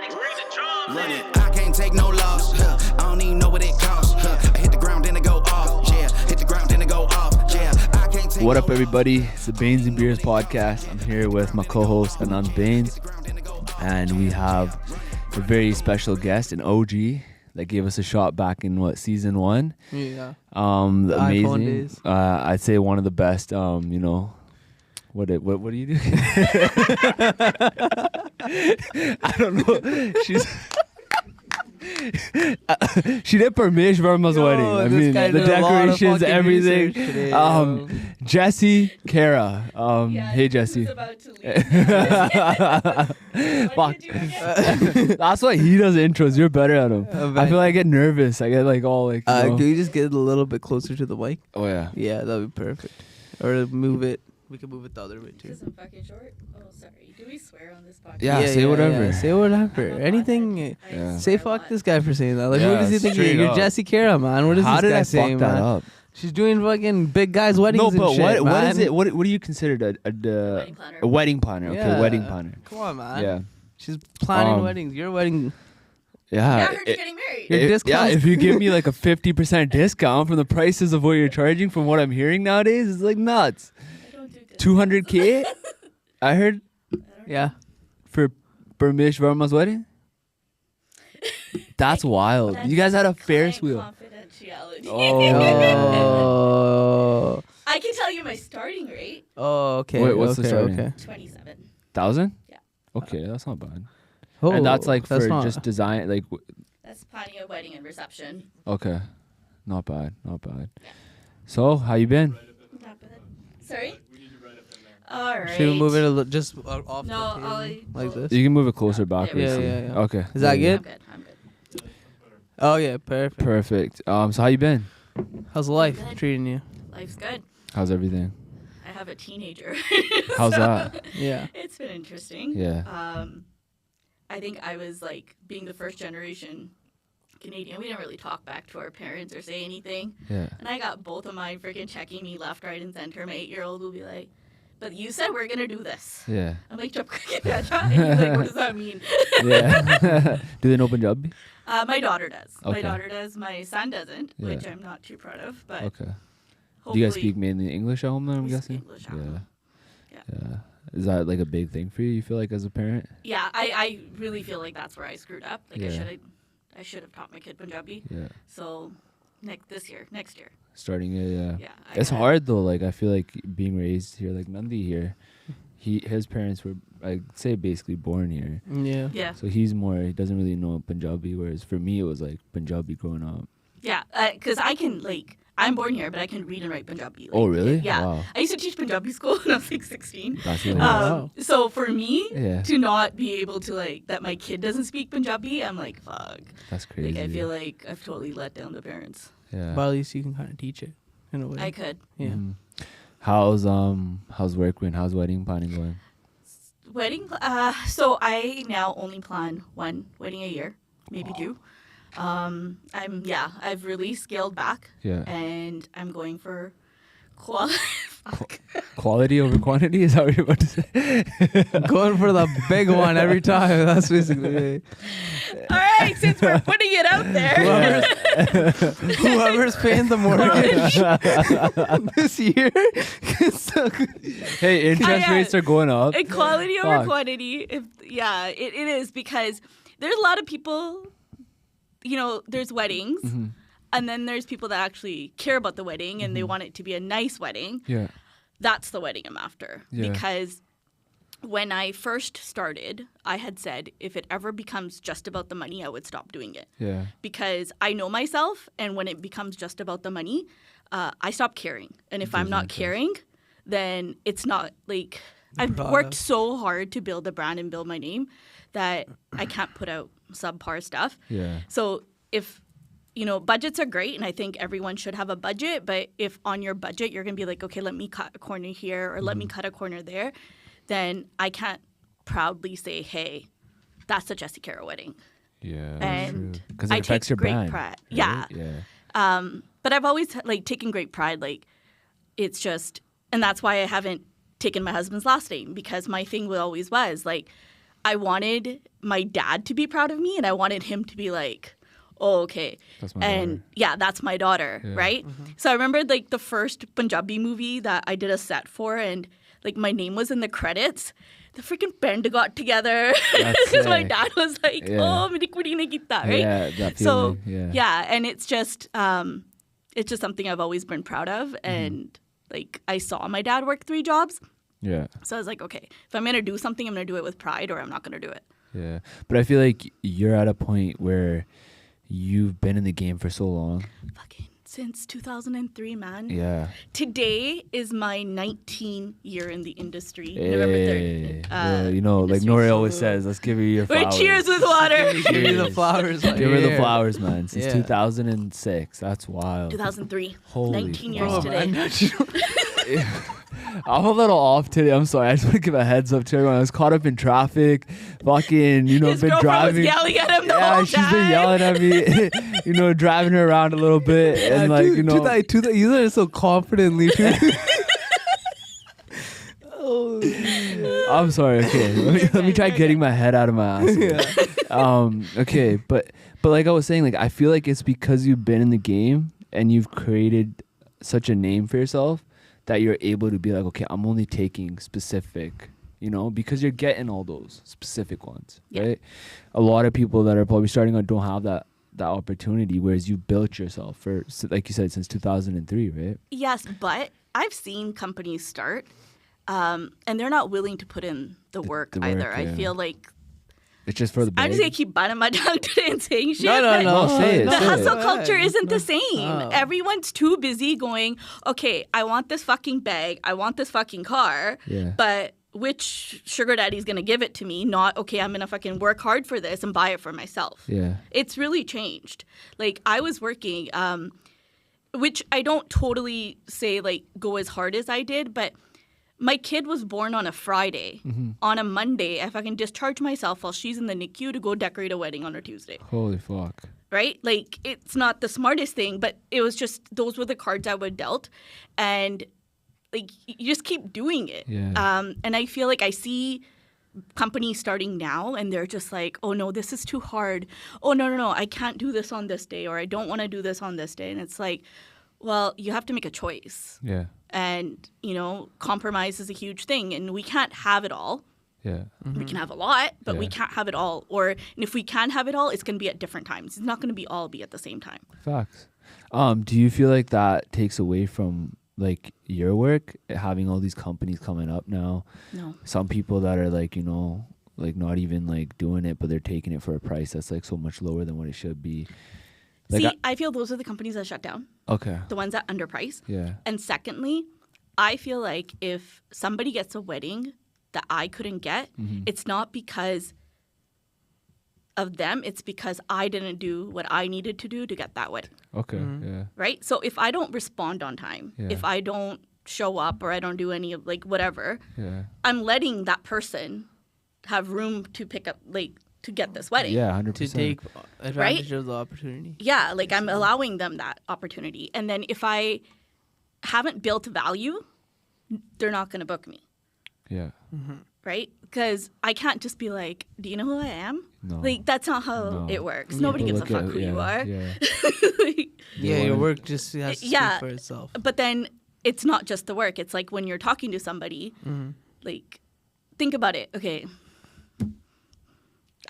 Run it. I can't take no loss. I don't even know what it costs. I hit the ground, then I go off. Yeah, hit the ground, then I go off. Yeah, I can't take. What up, everybody? It's the Bains Beers podcast. I'm here with my co-host Anand Bains, and we have a very special guest, an OG that gave us a shot back in season 1. Yeah. Amazing. Days. I'd say one of the best. What do you do? I don't know. She did Parmesh Verma's wedding. I mean, the decorations, everything. Jessie Khaira. Hey, Jessie. Fuck. That's why he does intros. You're better at them. I feel like I get nervous. I get like all like. Do you just get a little bit closer to the mic? Oh yeah. Yeah, that'd be perfect. Or move it. We can move it the other way too. Because I'm fucking short. Oh, sorry. Do we swear on this podcast? Yeah, say whatever. Yeah. Say whatever. Anything. Yeah. Say fuck this guy for saying that. Like, Yeah, what does he think? straight You're up. Jessie Khaira, man. What is How this did guy I saying, fuck that man? up? She's doing fucking big guys' weddings No, and but shit, what man. is it? What do you consider Wedding planner. a wedding planner? Okay, Yeah. wedding planner. Come on, man. Yeah. She's planning weddings. Your wedding. Yeah. Yeah, I heard you're getting married. Your discounts- if you give me like a 50% discount from the prices of what you're charging from what I'm hearing nowadays, it's like nuts. I don't do good. 200K? I heard Yeah. for Parmesh Verma's wedding? That's wild. You guys had a Ferris Client wheel. Confidentiality. Oh. I can tell you my starting rate. Oh, okay. Wait, what's the okay, starting? Okay. 27. Yeah. Okay, that's not bad. Oh, And that's like that's for not- just design, like, That's planning a wedding and reception. okay. Not bad. So, how you been? Not bad. Sorry? All right. Should we move it just off No, the table? Like this? You can move it closer back. Yeah, yeah. Okay. Is that Yeah. good? I'm good. Oh, yeah. Perfect. Perfect. So how you been? How's life Good. treating you? Life's good. How's everything? I have a teenager. How's So, that? Yeah. It's been interesting. Yeah. I think I was like being the first generation Canadian. We didn't really talk back to our parents or say anything. Yeah. And I got both of mine freaking checking me left, right, and center. My 8-year-old will be like, "But you said we're gonna do this." Yeah. I'm like, "Chup cricket, and he's like, "What does that mean?" Yeah. Do they know Punjabi? My daughter does. Okay. My daughter does. My son doesn't, Yeah. which I'm not too proud of. But Okay. Do hopefully, you guys speak mainly English at home then, I'm we guessing? speak English at home. Yeah. Is that like a big thing for you, you feel like, as a parent? Yeah, I really feel like that's where I screwed up. Like Yeah. I should have taught my kid Punjabi. Yeah. So next year. Starting it, yeah. Yeah. It's hard though. Like, I feel like being raised here, like Nandi here, his parents were, I'd say, basically born here. Yeah. Yeah. So he doesn't really know Punjabi, whereas for me it was like Punjabi growing up. Yeah. Because I can I'm born here, but I can read and write Punjabi. Oh, really? Yeah. Wow. I used to teach Punjabi school when I was like 16. That's really Wow. So for me Yeah. to not be able to that my kid doesn't speak Punjabi, I'm like, fuck. That's crazy. Like I feel like I've totally let down the parents. Yeah. But at least you can kind of teach it in a way. I could. Yeah. Mhm. How's work going? How's wedding planning going? Wedding. So I now only plan one wedding a year, maybe two. I've really scaled back. Yeah. And I'm going for quality. Quality over quantity, is that what you're about to say? Going for the big one every time. That's basically it. All right, since we're putting it out there. Whoever's paying the mortgage this year. Hey, interest rates are going up. Quality over Fuck. quantity. It is, because there's a lot of people, there's weddings. Mm-hmm. And then there's people that actually care about the wedding and they want it to be a nice wedding. Yeah. That's the wedding I'm after. Yeah. Because when I first started, I had said if it ever becomes just about the money, I would stop doing it. Yeah. Because I know myself, and when it becomes just about the money, I stop caring. And if I'm not caring, then it's not like I've worked so hard to build a brand and build my name that I can't put out subpar stuff. Yeah. So if budgets are great, and I think everyone should have a budget. But if on your budget you're going to be like, okay, let me cut a corner here or let me cut a corner there, then I can't proudly say, hey, that's a Jessie Khaira wedding. Yeah. And because I it affects take your great brand. pride. Right? Yeah. But I've always taken great pride. It's just, and that's why I haven't taken my husband's last name, because my thing always was I wanted my dad to be proud of me, and I wanted him to be like, oh, okay. That's my daughter. Yeah, that's my daughter, Yeah. right? So I remember like the first Punjabi movie that I did a set for, and like my name was in the credits. The freaking band got together because my dad was like, oh, meri kudi ne kita, right? Yeah, that So feeling, and it's just something I've always been proud of, and like I saw my dad work 3 jobs. Yeah. So I was like, okay, if I'm going to do something, I'm going to do it with pride, or I'm not going to do it. Yeah. But I feel like you're at a point where you've been in the game for so long. Fucking since 2003, man. Yeah. Today is my 19th year in the industry. Hey. November 3rd. Well, you know, like industry. Nori always says, let's give you your Wait, flowers. cheers with water. Give you the flowers. Give her the flowers, man. Since Yeah. 2006. That's wild. 2003. Holy 19 fuck. years today. I'm a little off today. I'm sorry. I just want to give a heads up to everyone. I was caught up in traffic. Fucking, His been girlfriend driving. was yelling at him the Yeah, whole she's time. been yelling at me. Driving her around a little bit, and like you said it so confidently too. I'm sorry. Okay, let me try getting my head out of my ass. Okay, but like I was saying, like I feel like it's because you've been in the game and you've created such a name for yourself that you're able to be like, okay, I'm only taking specific, because you're getting all those specific ones, right? A lot of people that are probably starting out don't have that opportunity, whereas you built yourself for, like you said, since 2003, right? Yes, but I've seen companies start, and they're not willing to put in the work either. yeah. I feel like It's just for the I'm bag. just gonna keep biting my tongue today and saying shit. No, but say it, The say it. hustle culture isn't the same. Oh. Everyone's too busy going, okay, I want this fucking bag, I want this fucking car, Yeah. but which sugar daddy's gonna give it to me? Not, okay, I'm gonna fucking work hard for this and buy it for myself. Yeah. It's really changed. Like I was working, which I don't totally say like go as hard as I did, but my kid was born on a Friday. On a Monday, I fucking discharge myself while she's in the NICU to go decorate a wedding on her Tuesday. Holy fuck. Right? Like, it's not the smartest thing, but it was just, those were the cards I were dealt. And, like, you just keep doing it. Yeah. And I feel like I see companies starting now and they're just like, oh, no, this is too hard. Oh, no, I can't do this on this day, or I don't want to do this on this day. And it's like, well, you have to make a choice. Yeah. And, compromise is a huge thing. And we can't have it all. Yeah. We can have a lot, but we Yeah. can't have it all. And if we can have it all, it's going to be at different times. It's not going to be all be at the same time. Facts. Do you feel like that takes away from like your work, having all these companies coming up now? No. Some people that are like, like not even like doing it, but they're taking it for a price that's like so much lower than what it should be. Like, See, I feel those are the companies that shut down, okay. the ones that underprice. Yeah. And secondly, I feel like if somebody gets a wedding that I couldn't get, it's not because of them. It's because I didn't do what I needed to do to get that wedding. Okay. Yeah. Right? So if I don't respond on time, Yeah. if I don't show up or I don't do any of like whatever, Yeah. I'm letting that person have room to pick up, like, to get this wedding. Yeah. 100%. To take advantage of the opportunity. Yeah, like I'm allowing them that opportunity. And then if I haven't built value, they're not going to book me. Yeah. Right? Because I can't just be like, do you know who I am? No. Like, that's not how No. it works. Nobody People gives a look fuck at- who you are. Yeah. Like, Yeah, You your wanna- work just has to Yeah. speak for itself. but then it's not just the work. It's like when you're talking to somebody, like, think about it. Okay.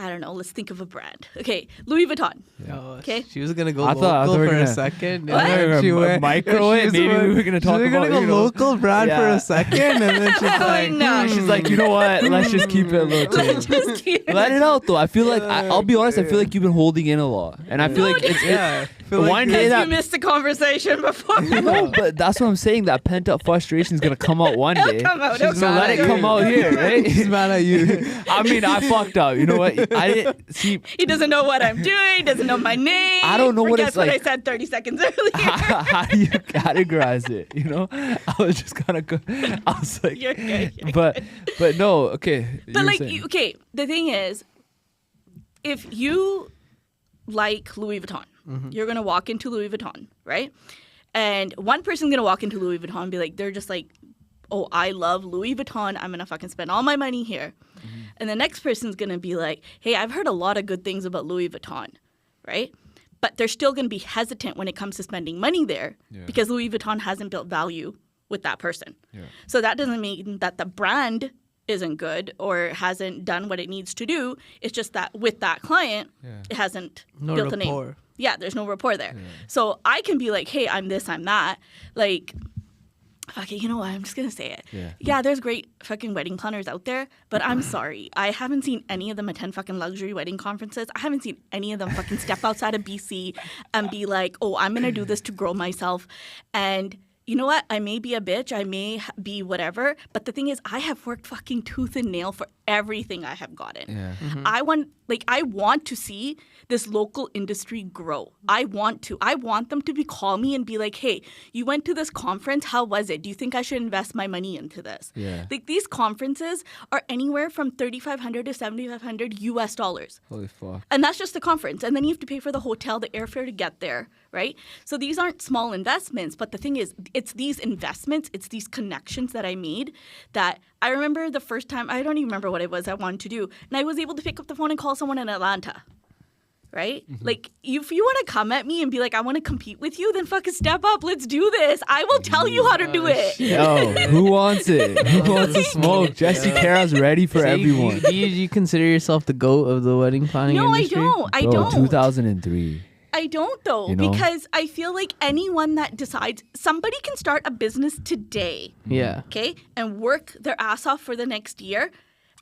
I don't know. Let's think of a brand. Okay. Louis Vuitton. Oh, Okay. She was gonna go I thought local we were for a gonna- second. What? And then she went Micro it. Maybe we were gonna talk She was about. gonna go local brand for Yeah. a second, and then she's like, No. She's like, you know what? Let's just keep it a little Let's chill. just keep Let it out though. I feel like I'll be honest. I feel like you've been holding in a lot, and I feel like it's yeah. I feel like one day Because that you missed the conversation before. no, but that's what I'm saying. That pent up frustration is gonna come out one day. It'll come out. She's It'll So come let out. it come out here, right? she's mad at you. I mean, I fucked up. You know what? I didn't see. He doesn't know what I'm doing. He doesn't know my name. I don't know what Forgets it's like. what I said 30 seconds earlier. How do you categorize it? You know, I was just kind of. I was like, You're good. You're but no, okay. you But were like, saying. okay, the thing is, if you like Louis Vuitton, you're gonna walk into Louis Vuitton, right? And one person's gonna walk into Louis Vuitton and be like, they're just like, oh, I love Louis Vuitton. I'm gonna fucking spend all my money here. And the next person's going to be like, hey, I've heard a lot of good things about Louis Vuitton, right? But they're still going to be hesitant when it comes to spending money there because Louis Vuitton hasn't built value with that person. Yeah. So that doesn't mean that the brand isn't good or hasn't done what it needs to do. It's just that with that client, it hasn't built a name. Yeah, there's no rapport there. Yeah. So I can be like, hey, I'm this, I'm that. Like, okay, you know what? I'm just going to say it. Yeah, there's great fucking wedding planners out there, but I'm sorry. I haven't seen any of them attend fucking luxury wedding conferences. I haven't seen any of them fucking step outside of BC and be like, oh, I'm going to do this to grow myself. And you know what? I may be a bitch. I may be whatever. But the thing is, I have worked fucking tooth and nail for everything I have gotten. Yeah. Mm-hmm. I want to see this local industry grow. I want them to call me and be like, hey, you went to this conference. How was it? Do you think I should invest my money into this? Yeah. Like these conferences are anywhere from $3,500 to $7,500 US dollars. Holy fuck. And that's just the conference. And then you have to pay for the hotel, the airfare to get there, right? So these aren't small investments. But the thing is, it's these investments, it's these connections that I made that I remember the first time, I don't even remember what it was I wanted to do. And I was able to pick up the phone and call someone in Atlanta. Right? Mm-hmm. Like, if you want to come at me and be like, I want to compete with you, then fucking step up. Let's do this. I will tell you how to do it. Yo, who wants it? Who wants to smoke? Jessie Khaira's ready for everyone. Do you consider yourself the GOAT of the wedding planning industry? No, I don't. 2003. I don't, though, because I feel like anyone that decides, somebody can start a business today. Yeah. Okay? And work their ass off for the next year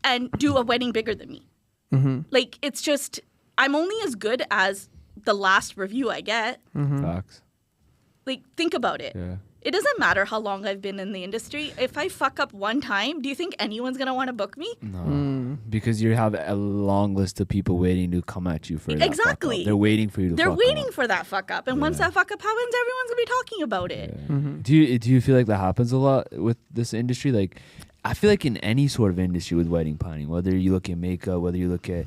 and do a wedding bigger than me. Mm-hmm. Like, it's just, I'm only as good as the last review I get. Mm-hmm. Facts. Like, think about it. Yeah. It doesn't matter how long I've been in the industry. If I fuck up one time, do you think anyone's going to want to book me? No. Because you have a long list of people waiting to come at you for that Exactly. fuck up. They're waiting for you to They're fuck waiting up. for that fuck up. And once that fuck up happens, everyone's going to be talking about it. Yeah. Mm-hmm. Do you feel like that happens a lot with this industry? Like, I feel like in any sort of industry with wedding planning, whether you look at makeup, whether you look at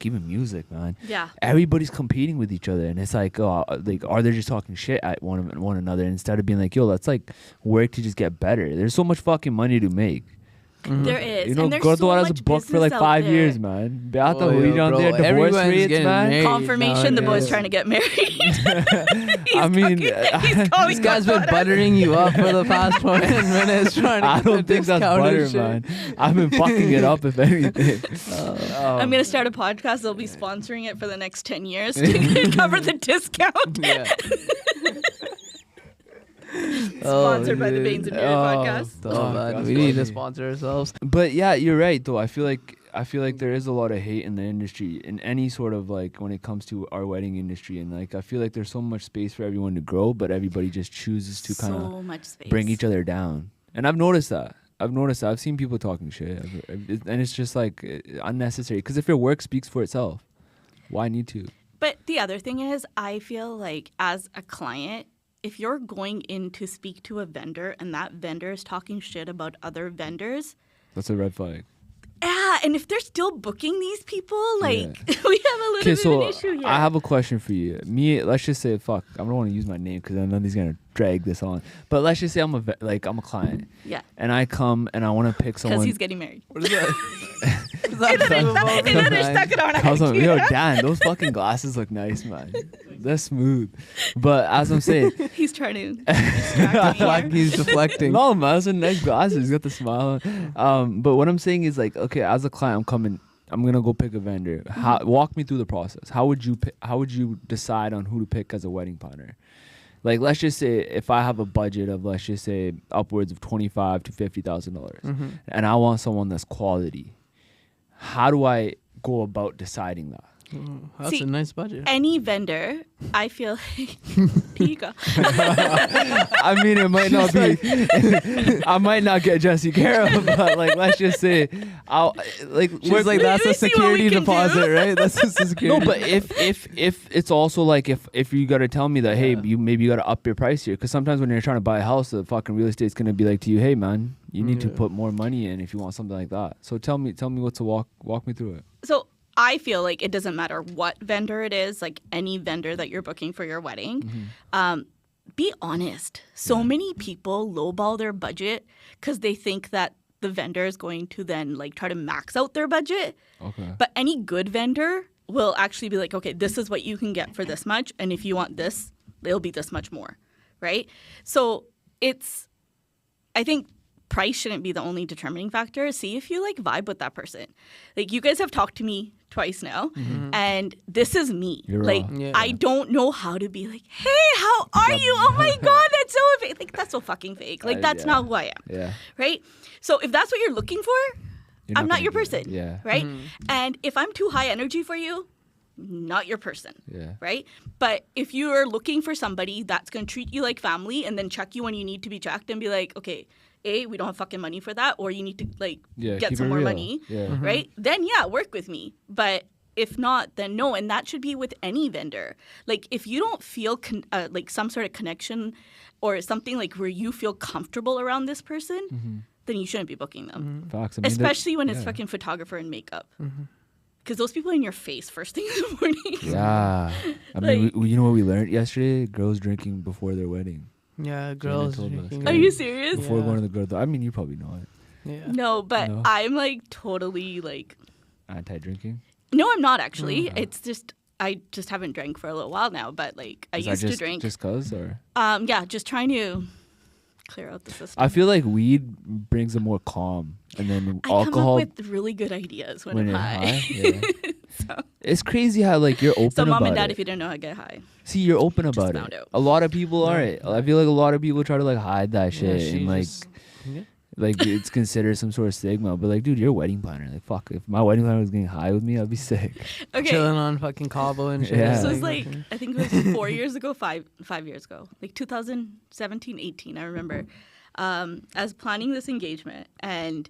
even music, man. Yeah. Everybody's competing with each other, and it's like, are they just talking shit at one another instead of being like, yo, let's like work to just get better. There's so much fucking money to make. Mm-hmm. There is. You know, and there's so much booked for like 5 years, man. Beata, divorce rates, man. Married. Confirmation, the boy's trying to get married. I mean, this guy's been buttering you up for the past 20 minutes trying to I don't think that's butter, man. I've been fucking it up, if anything. I'm going to start a podcast. They'll be sponsoring it for the next 10 years to cover the discount. Yeah. Sponsored by the Bains Beers podcast. Man. We need to sponsor ourselves. But yeah, you're right though. I feel like there is a lot of hate in the industry, in any sort of like when it comes to our wedding industry, and like I feel like there's so much space for everyone to grow, but everybody just chooses to kind of bring each other down. And I've noticed that. I've seen people talking shit, and it's just like unnecessary. Because if your work speaks for itself, why need to? But the other thing is, I feel like as a client, if you're going in to speak to a vendor and that vendor is talking shit about other vendors, that's a red flag. Yeah, and if they're still booking these people, like, we have a little bit of an issue here. I have a question for you. Let's just say, I don't want to use my name because I know he's going to drag this on. But let's just say I'm a client. Yeah. And I come and I want to pick someone. Because he's getting married. What is that? Yo, Dan, those fucking glasses look nice, man. They're smooth. But as I'm saying, he's trying to distract me. He's deflecting. No, man, those are nice glasses. He's got the smile on. But what I'm saying is, like, okay, as a client, I'm gonna go pick a vendor. Walk me through the process. How would you decide on who to pick as a wedding planner? Like, let's just say if I have a budget of, let's just say, upwards of $25,000 to $50,000, and I want someone that's quality. How do I go about deciding that? That's a nice budget. Any vendor, I feel like, here you go. I mean, it might not be. I might not get Jessie Khaira, but like, let's just say, she's like, that's a security deposit, right? That's a security. No, but if it's also like if you got to tell me that, hey, you got to up your price here, because sometimes when you're trying to buy a house, the fucking real estate's gonna be like to you, hey man, you need to put more money in if you want something like that. So tell me what to walk me through it. So I feel like it doesn't matter what vendor it is, like any vendor that you're booking for your wedding. Be honest. So many people lowball their budget because they think that the vendor is going to then like try to max out their budget. Okay. But any good vendor will actually be like, okay, this is what you can get for this much. And if you want this, it'll be this much more, right? So I think price shouldn't be the only determining factor. See if you like vibe with that person. Like you guys have talked to me twice now, and this is me. You're like raw. I don't know how to be like, hey, how are you? Oh my god, that's so fake. Like that's so fucking fake. Like that's not who I am. Yeah. Right? So if that's what you're looking for, I'm not your person. Yeah. Right? And if I'm too high energy for you, not your person. Yeah. Right? But if you're looking for somebody that's going to treat you like family and then check you when you need to be checked and be like, okay, A, we don't have fucking money for that, or you need to like get keep some it more real. money, Yeah. right? Then work with me. But if not, then no. And that should be with any vendor. Like if you don't feel like some sort of connection or something like where you feel comfortable around this person, then you shouldn't be booking them. Facts. I mean, Especially when it's fucking photographer and makeup. Because those people in your face first thing in the morning. Yeah. I mean, you know what we learned yesterday? Girls drinking before their wedding. Yeah, girls told us. drinking. Are you serious? Before going to the girl. I mean, you probably know it. Yeah. No, but No. I'm like totally like... Anti-drinking. No, I'm not actually. It's just... I just haven't drank for a little while now, but like I Is that used to just, drink. Just cause or? Yeah, just trying to clear out the system. I feel like weed brings a more calm, and then I alcohol come up with really good ideas when I'm you're high. Yeah. So, It's crazy how like you're open mom about and dad, it. if you didn't know how to get high. See, you're open about found it. out. A lot of people aren't. I feel like a lot of people try to like hide that shit she and like just- yeah. like it's considered some sort of stigma. But like, dude, you're a wedding planner. Like, fuck, if my wedding planner was getting high with me, I'd be sick. Okay. Chilling on fucking Cabo and shit. Yeah. This was like, I think it was 4 years ago, five years ago, like 2017, 18, I remember. I was planning this engagement and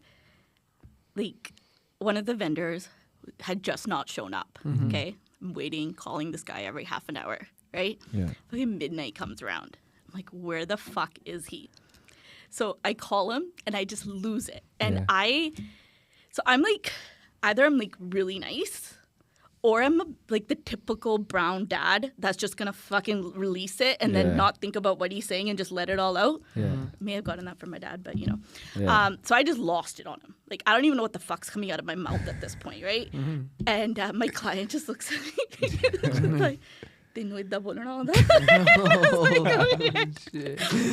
like one of the vendors had just not shown up. Okay. I'm waiting, calling this guy every half an hour, right? Yeah. Fucking midnight comes around. I'm like, where the fuck is he? So I call him and I just lose it. And Yeah. I'm like, either I'm like really nice or I'm like the typical brown dad that's just gonna fucking release it and Yeah. then not think about what he's saying and just let it all out. Yeah. May have gotten that from my dad, but you know. Yeah. So I just lost it on him. Like, I don't even know what the fuck's coming out of my mouth at this point, right? And my client just looks at me like, "Tenu idda bolna honda."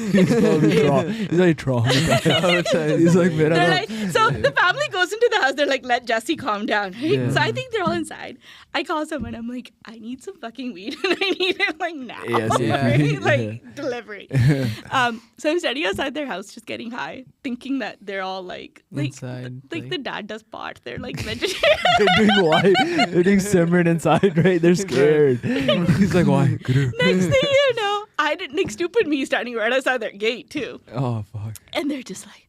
He's like traumatized. He's like, man, They're like, so the family goes into the house. They're like, let Jessie calm down. Right? Yeah. So I think they're all inside. I call someone. I'm like, I need some fucking weed and I need it like now. Yes, yeah. Right? Like delivery. So I'm standing outside their house just getting high, thinking that they're all like Inside, like like- the dad does pot. They're like vegetarian. they're doing white. They're doing Simran inside, right? They're scared. He's like, why? Next thing you know, I didn't like stupid me standing right outside their gate too. Oh, fuck. And they're just like,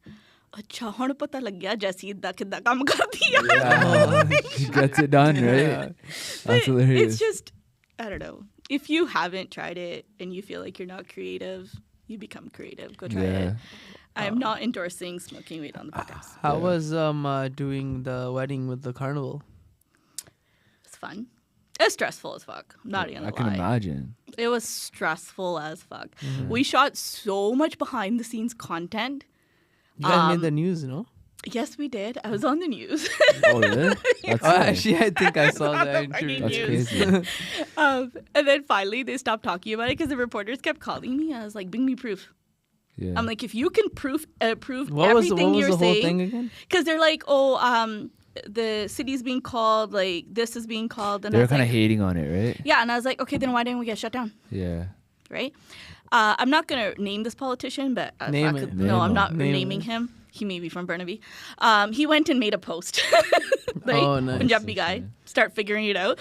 अच्छा ਹੁਣ पता लग गया जैसी इदा किदा काम करती है. Yeah. He gets it done, right? That's hilarious. It's just, I don't know. If you haven't tried it and you feel like you're not creative, you become creative. Go try it. I'm not endorsing smoking weed on the podcast. How was doing the wedding with the carnival? It's fun. It's stressful as fuck. I'm not even I gonna can lie. imagine. It was stressful as fuck. We shot so much behind the scenes content. You guys made the news, no? Yes, we did. I was on the news. Oh, really? That's Oh, sick. actually, I think I saw On the that. fucking That's news. crazy. And then finally they stopped talking about it because the reporters kept calling me. I was like, bring me proof. Yeah. I'm like, if you can prove What was everything the you're whole saying, thing again? because they're like, the city's being called, like this is being called, and I They're was kind of like, hating on it, right? yeah, and I was like, okay, then why didn't we get shut down, Yeah. right? I'm not gonna name this politician, but Name fuck it. Name no, I'm him. not Name naming it. him. He may be from Burnaby. He went and made a post. Like, Oh, nice. Punjabi guy, start figuring it out.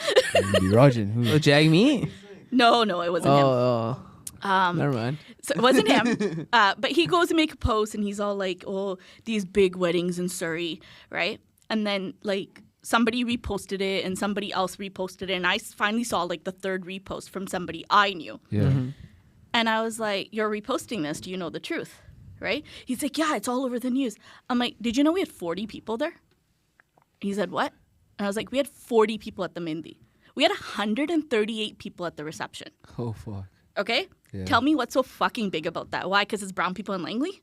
Rajan, who? Oh, Jag me? No, it wasn't him. Oh, never mind. So it wasn't him. But he goes and make a post and he's all like, oh, these big weddings in Surrey, right? And then like somebody reposted it and somebody else reposted it. And I finally saw like the third repost from somebody I knew. Yeah. And I was like, you're reposting this. Do you know the truth? Right? He's like, yeah, it's all over the news. I'm like, did you know we had 40 people there? He said, what? And I was like, we had 40 people at the Mindi. We had 138 people at the reception. Oh, fuck. Okay? Yeah. Tell me what's so fucking big about that. Why? Because it's brown people in Langley?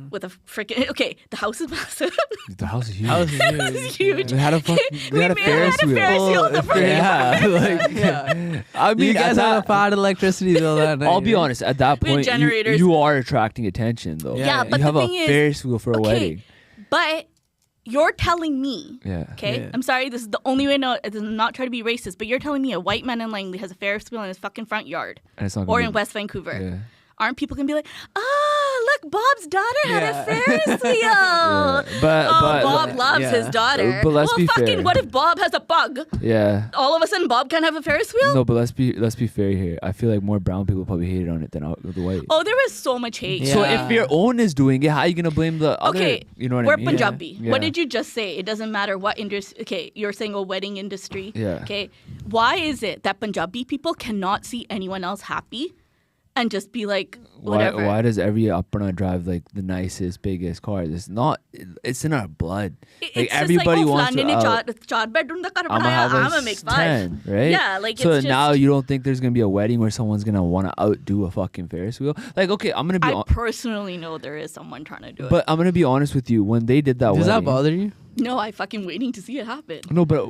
with a freaking the house is massive. The house is huge. House is huge. It's huge. They had a Ferris wheel. on the front. Yeah, I mean, You guys had a bad electricity bill that night. I'll be honest. At that We had point, generators. you are attracting attention, though. Yeah, but you have the a thing is, Ferris wheel for a wedding. But you're telling me, Yeah. okay? Yeah. I'm sorry, this is the only way. I'm not trying to be racist, but you're telling me a white man in Langley has a Ferris wheel in his fucking front yard, And it's not or gonna in be- West Vancouver. Yeah. Aren't people gonna be like, look, Bob's daughter had a Ferris wheel. Yeah. But Bob loves yeah. his daughter. But let's well, be fucking, fair. what if Bob has a bug? Yeah. All of a sudden, Bob can't have a Ferris wheel? No, but let's be fair here. I feel like more brown people probably hated on it than the white. Oh, there was so much hate. Yeah. So if your own is doing it, how are you gonna blame the other? Okay, You know what we're I mean? Punjabi. Yeah. What did you just say? It doesn't matter what industry. Okay, you're saying a wedding industry. Yeah. Okay, why is it that Punjabi people cannot see anyone else happy and just be like, whatever? Why does every Aparna drive like the nicest, biggest cars? It's not. It's in our blood. It's Like just everybody like, wants to. char bedroom da ghar I'm banaya, gonna I'ma make 5. 10, right? Yeah, like so it's just, now you don't think there's gonna be a wedding where someone's gonna want to outdo a fucking Ferris wheel? Like, okay, I'm gonna be. I personally know there is someone trying to do it. But I'm gonna be honest with you. When they did that Does wedding, that bother you? No, I fucking waiting to see it happen. No, but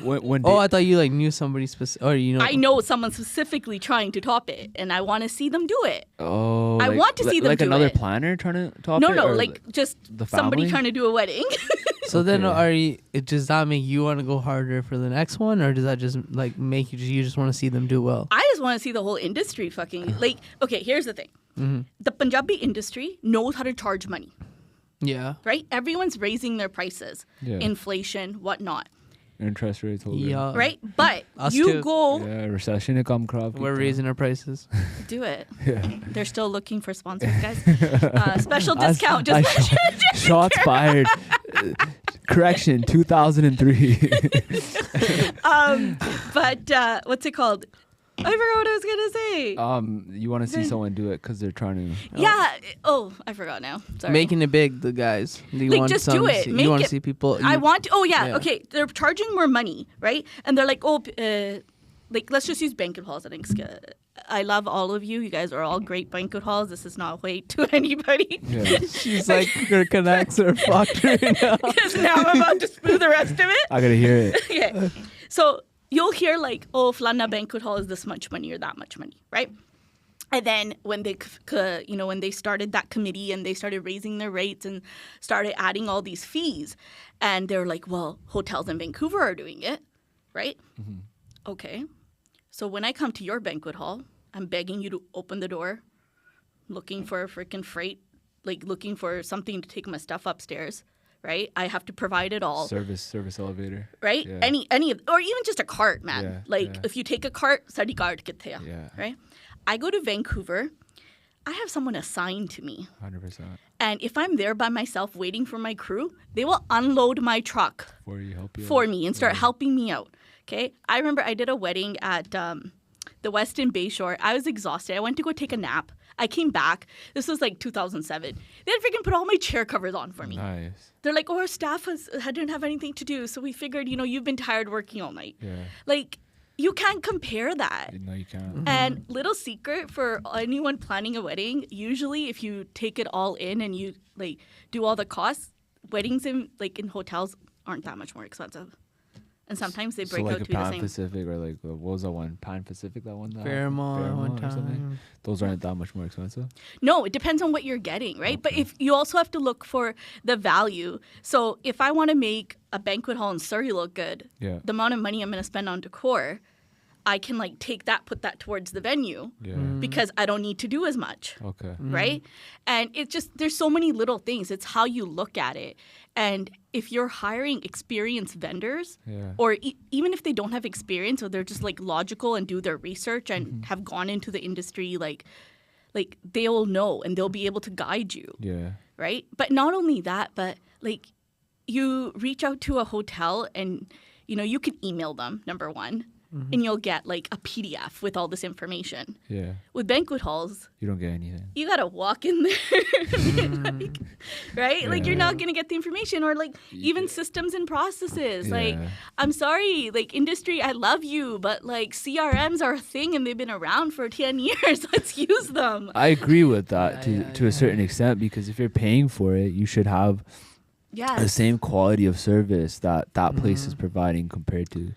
when Oh, I thought you like knew somebody specific, or you know. I know someone specifically trying to top it, and I want to see them do it. oh, I like- want to see them like do another it. planner trying to top No, it. no, or like just the somebody family? trying to do a wedding. So then, Okay. does that make you want to go harder for the next one, or does that just like make you just want to see them do well? I just want to see the whole industry fucking like. Okay, here's the thing: the Punjabi industry knows how to charge money, Yeah. right? Everyone's raising their prices, Yeah. inflation, whatnot, interest rates. Whole Yeah. right? But Us you too. go Yeah, recession it come crop. We're raising our prices. do it. Yeah. They're still looking for sponsors, guys. Special I- discount. I- Just Shots fired. Correction, 2003. but what's it called? I forgot what I was gonna say. You want to see someone do it because they're trying to. Yeah. Oh, I forgot now. Sorry. Making it big, the guys. You Like, want just some do to it. see- Make you want it- to see people. I want to. Oh yeah. Yeah. Okay. They're charging more money, right? And they're like, like let's just use banquet halls. I think I love all of you. You guys are all great banquet halls. This is not hate to anybody. Yeah. She's like her connects are fucked right now. Because now I'm about to spew the rest of it. I gotta hear it. Okay. So you'll hear like, oh, Flana banquet hall is this much money or that much money, right? And then when when they started that committee and they started raising their rates and started adding all these fees, and they're like, well, hotels in Vancouver are doing it, right? Mm-hmm. Okay. So when I come to your banquet hall, I'm begging you to open the door, looking for a freaking freight, like looking for something to take my stuff upstairs, right? I have to provide it all. Service elevator. Right? Yeah. Any of, or even just a cart, man. Yeah, Like yeah. if you take a cart, sadi cart kitte hai, Yeah. right? I go to Vancouver, I have someone assigned to me. 100%. And if I'm there by myself waiting for my crew, they will unload my truck For you, help you. for out. me and start helping me out. Okay? I remember I did a wedding at the Westin Bayshore. I was exhausted. I went to go take a nap. I came back. This was like 2007. They had freaking put all my chair covers on for me. Nice. They're like, oh, our staff didn't have anything to do. So we figured, you've been tired working all night. Yeah. Like, you can't compare that. No, you can't. And little secret for anyone planning a wedding, usually if you take it all in and you like do all the costs, weddings in hotels aren't that much more expensive. And sometimes they break so like out a to be the Pan same. Pacific or like what was that one? Pan Pacific, that one? Fairmont one or something? time. Those aren't that much more expensive. No, it depends on what you're getting, right? But if you also have to look for the value. So if I want to make a banquet hall in Surrey look good, Yeah. the amount of money I'm going to spend on decor, I can like take that, put that towards the venue Yeah. because I don't need to do as much. Okay. Right? And it's just, there's so many little things. It's how you look at it. And if you're hiring experienced vendors, Yeah. or even if they don't have experience or they're just like logical and do their research and have gone into the industry, like they'll know and they'll be able to guide you. Yeah. Right? But not only that, but like you reach out to a hotel and, you can email them, number one. and you'll get like a PDF with all this information. Yeah. With banquet halls, You don't get anything. you gotta walk in there, like, right? Like you're not gonna get the information, or like even systems and processes. Like, Yeah. I'm sorry, like industry, I love you, but like CRMs are a thing and they've been around for 10 years. Let's use them. I agree with that to a certain extent, because if you're paying for it, you should have the same quality of service that place is providing compared to.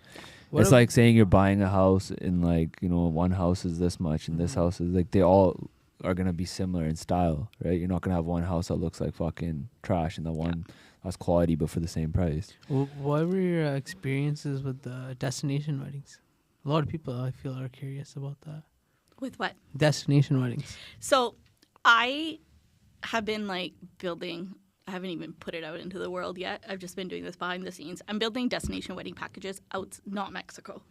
It's like saying you're buying a house and like, you know, one house is this much and this house is like, they all are going to be similar in style, right? You're not going to have one house that looks like fucking trash and the one that's quality but for the same price. What were your experiences with the destination weddings? A lot of people, I feel, are curious about that. With what? Destination weddings. So I have been like building, I haven't even put it out into the world yet. I've just been doing this behind the scenes. I'm building destination wedding packages out, not Mexico.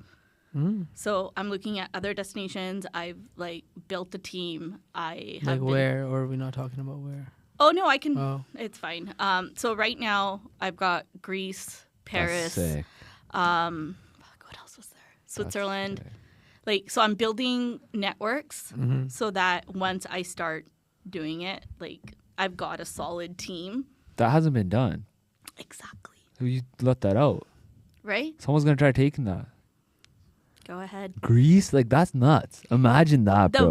So I'm looking at other destinations. I've like built a team. I have Like where, or are we not talking about where? Oh no, I can. Oh. It's fine. So right now I've got Greece, Paris. That's sick. What else was there? Switzerland. Like, so I'm building networks so that once I start doing it, like I've got a solid team. That hasn't been done. Exactly. You let that out. Right? Someone's going to try taking that. Go ahead. Greece? Like, that's nuts. Imagine that, The bro.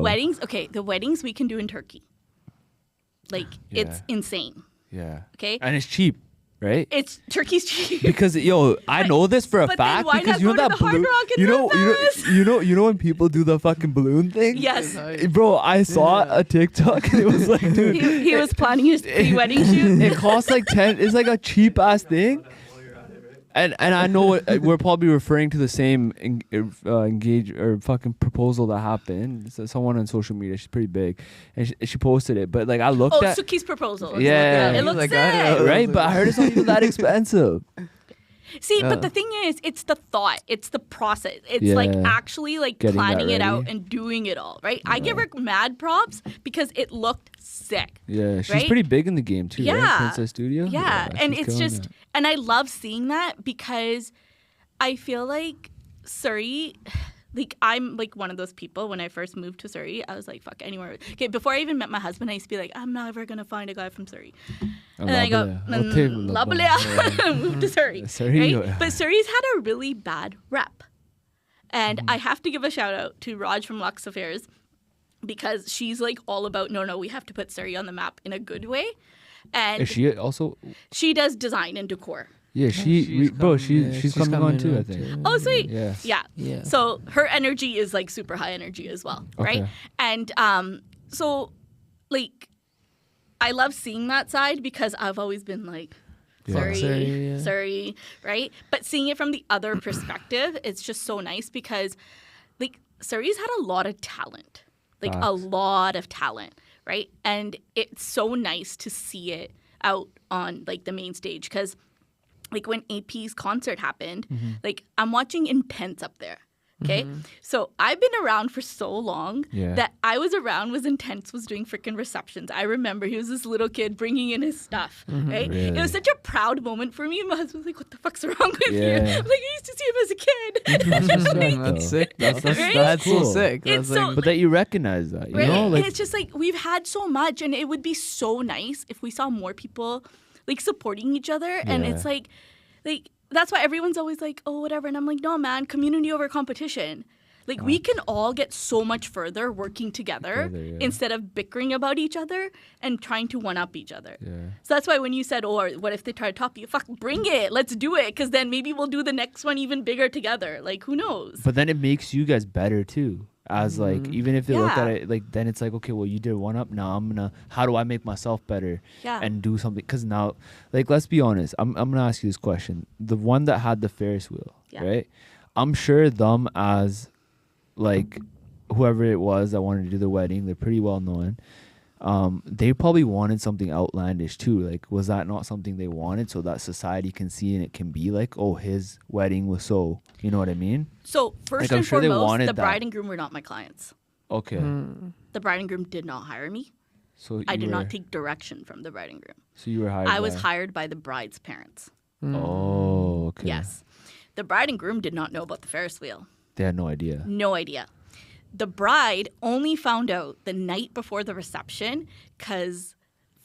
the weddings we can do in Turkey. Like, it's insane. Yeah. Okay? And it's cheap, right? Turkey's cheap. Because I know this for a but then fact why because not you know go to that the Hard balloon. Rock in You know when people do the fucking balloon thing. Yes. Bro, I saw a TikTok and it was like, dude, He was planning his pre-wedding shoot. it costs like 10. It's like a cheap ass thing. And I know we're probably referring to the same engage or fucking proposal that happened. So someone on social media, she's pretty big, and she posted it. But like I looked at Suki's proposal. Yeah. It looks Like, sick. right, but I heard it's not even that expensive. See, but the thing is, it's the thought, it's the process. It's Yeah. like actually like Getting that planning it out ready. and doing it all, right? I give her mad props because it looked sick. Yeah, she's Right? pretty big in the game too, right? Yeah. Princess Studio. Yeah, and she's it's killing just, it. and I love seeing that because I feel like Surrey, like I'm like one of those people. When I first moved to Surrey, I was like, fuck, anywhere. Okay, before I even met my husband, I used to be like, I'm never gonna find a guy from Surrey. And then I go, move to Surrey. Surrey, Right? But Surrey's had a really bad rep. And I have to give a shout out to Raj from Lux Affairs because she's like all about, no, we have to put Surrey on the map in a good way. And Is she also? she does design and decor. Yeah, she's coming on too. I on think. Oh, sweet. Yeah. Yeah. So her energy is like super high energy as well, right? Okay. And so like I love seeing that side because I've always been like Surrey, right? But seeing it from the other perspective, it's just so nice because like Surrey's had a lot of talent. Like a lot of talent, right? And it's so nice to see it out on like the main stage because like when AP's concert happened, like I'm watching Intense up there. Okay. So I've been around for so long that I was around was Intense was doing freaking receptions. I remember he was this little kid bringing in his stuff. Right. Really? It was such a proud moment for me. And my husband was like, what the fuck's wrong with you? Yeah. I'm like, I used to see him as a kid. That's sick. That's Right? so Cool. sick. It's That's so- But that you recognize that, you Right? know, like and it's just like we've had so much and it would be so nice if we saw more people like supporting each other. And it's like that's why everyone's always like, oh, whatever. And I'm like, no, man, community over competition. Like we can all get so much further working together instead of bickering about each other and trying to one-up each other. Yeah. So that's why when you said, or what if they try to top you? Fuck, bring it. Let's do it. Because then maybe we'll do the next one even bigger together. Like, who knows? But then it makes you guys better too. As like, even if they look at Yeah. it, like then it's like, okay, well, you did one up. Now how do I make myself better and do something? Because now, like, let's be honest. I'm gonna ask you this question. The one that had the Ferris wheel, right? I'm sure them as like whoever it was that wanted to do the wedding, they're pretty well known. They probably wanted something outlandish too. Like, was that not something they wanted so that society can see and it can be like, oh, his wedding was so, you know what I mean? So first I'm and sure they foremost, wanted the that. bride and groom were not my clients. Okay. The bride and groom did not hire me. So I you did were- not take direction from the bride and groom. So you were hired. I was by- hired by the bride's parents. Oh, okay. Yes. The bride and groom did not know about the Ferris wheel. They had no idea. No idea. The bride only found out the night before the reception because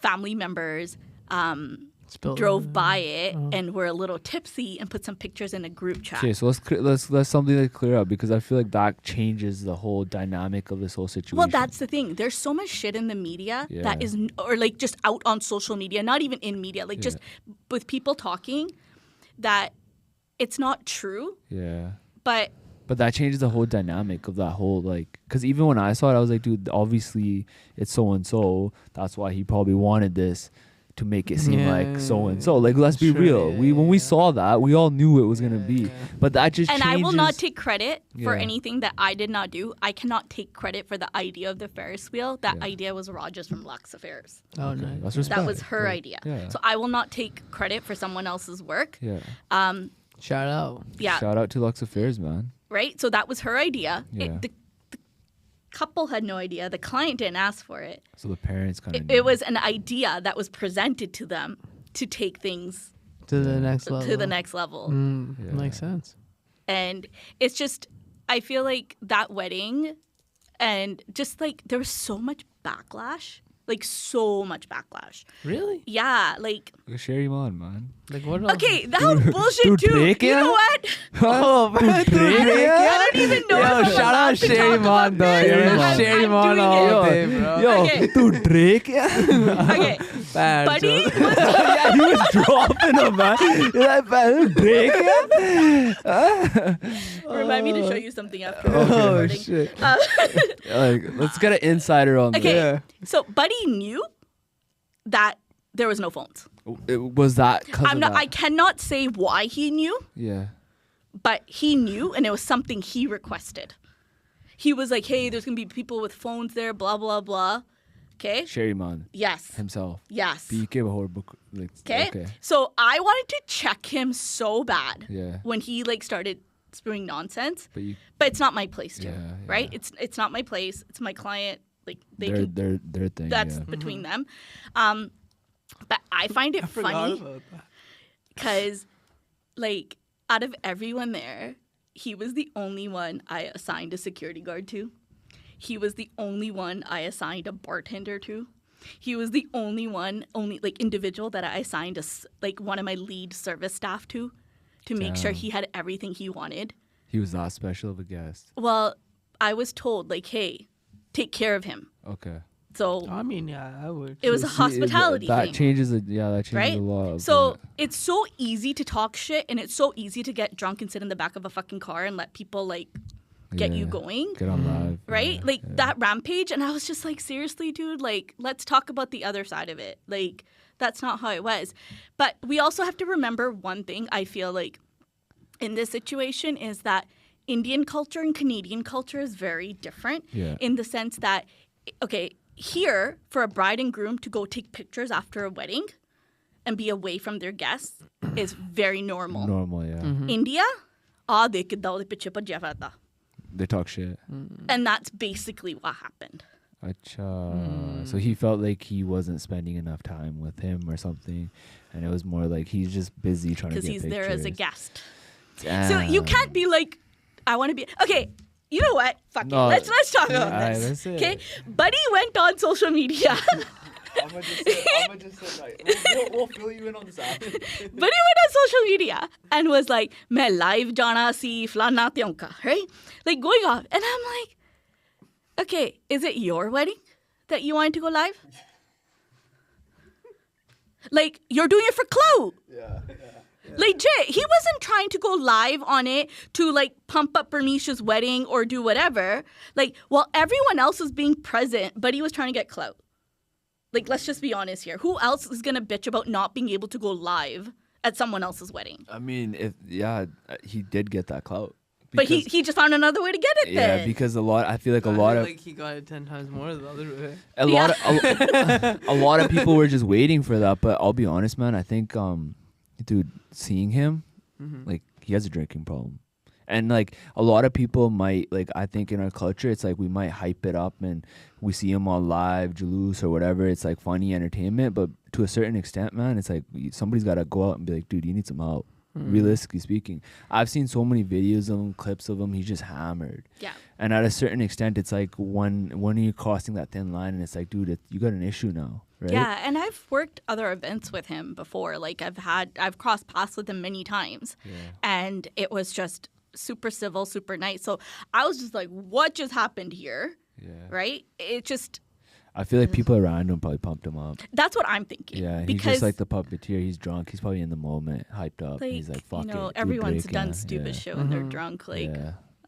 family members drove by it and were a little tipsy and put some pictures in a group chat. Okay, so let's something to clear up, because I feel like that changes the whole dynamic of this whole situation. Well, that's the thing. There's so much shit in the media that is, or like just out on social media, not even in media, like just with people talking, that it's not true. Yeah. But that changes the whole dynamic of that whole, like, because even when I saw it, I was like, dude, obviously it's so and so. That's why he probably wanted this, to make it seem like so and so. Like, let's be real. When we saw that, we all knew it was gonna be. But that just changes. I will not take credit for anything that I did not do. I cannot take credit for the idea of the Ferris wheel. That idea was Rogers from Lux Affairs. Oh, nice. That's respect. That was her idea. Yeah. So I will not take credit for someone else's work. Yeah. Shout out. Yeah. Shout out to Lux Affairs, man. Right? So that was her idea. Yeah. The couple had no idea. The client didn't ask for it. So the parents kind of it was an idea that was presented to them to take things to the next level. To the next level. Makes sense. And it's just, I feel like that wedding, and just like there was so much backlash. Like, so much backlash. Really? Yeah, like... Sharry, man. Like, what okay, that was bullshit too. You know what? Oh, man. I don't even know. Yo, shout out Sharry man, though. Sharry man all day, bro. Yo, okay. Dude, Drake? Okay. Bad, Buddy was... Yeah, he was dropping him, man. You're like, man, Drake? Remind me to show you something after Oh, recording. shit. Like, let's get an insider on Okay, this. so Buddy knew that there was no phones. It was that because of that. I cannot say why he knew, Yeah. but he knew, and it was something he requested. He was like, hey, there's going to be people with phones there, blah, blah, blah. Okay? Sharry man Yes. himself. Yes. BK horrible. Like, Okay? So I wanted to check him so bad Yeah. when he like started spewing nonsense. But it's not my place to, Yeah, right? yeah. It's not my place. It's my client. Like they their can, their thing. that's yeah. between them. But I find it funny because, like, out of everyone there, he was the only one I assigned a security guard to. He was the only one I assigned a bartender to. He was the only individual that I assigned one of my lead service staff to make sure he had everything he wanted. He was that special of a guest. Well, I was told, like, hey, take care of him. Okay. So I mean, yeah, I would. it was a hospitality that thing. changes it. Yeah, that changes Right? a lot. So it's so easy to talk shit, and it's so easy to get drunk and sit in the back of a fucking car and let people like get you going. Get on live. Right? Yeah, like that rampage. And I was just like, seriously, dude, like, let's talk about the other side of it. Like, that's not how it was. But we also have to remember one thing, I feel like, in this situation is that Indian culture and Canadian culture is very different in the sense that, okay, here, for a bride and groom to go take pictures after a wedding and be away from their guests is very normal. Normal, yeah. Mm-hmm. India, They talk shit. and that's basically what happened. Acha. So he felt like he wasn't spending enough time with him or something, and it was more like he's just busy trying to get Because he's there as a guest. Damn. So you can't be like, I want to be... Okay, you know what? Fuck No. it. Let's talk about Alright, this. that's it. Okay? Buddy went on social media. I'm gonna just like, we'll fill you in on this after. But he went on social media and was like, "Main live jana si flana tionka," right? Like going off, and I'm like, "Okay, is it your wedding that you wanted to go live? Like you're doing it for clout." Yeah. Legit, he wasn't trying to go live on it to like pump up Bernice's wedding or do whatever. Like while everyone else was being present, but he was trying to get clout. Like, let's just be honest here. Who else is going to bitch about not being able to go live at someone else's wedding? I mean, he did get that clout. But he just found another way to get it then. Yeah, because I feel like like he got it 10 times more the other way. a lot of people were just waiting for that. But I'll be honest, man. I think, dude, seeing him, like, he has a drinking problem. And like a lot of people might, like, I think in our culture, it's like we might hype it up and we see him on live, Jalous or whatever. It's like funny entertainment. But to a certain extent, man, it's like somebody's got to go out and be like, dude, you need some help. realistically speaking. I've seen so many videos of him, clips of him. He's just hammered. Yeah. And at a certain extent, it's like when are you crossing that thin line, and it's like, dude, you got an issue now, right? Yeah, and I've worked other events with him before. Like I've crossed paths with him many times, and it was just super civil, super nice. So I was just like, what just happened here? Yeah. Right? It just. I feel like people around him probably pumped him up. That's what I'm thinking. Yeah, he's just like the puppeteer. He's drunk. He's probably in the moment, hyped up. Like, he's like, fuck it. Everyone's done stupid shit when they're drunk. Like,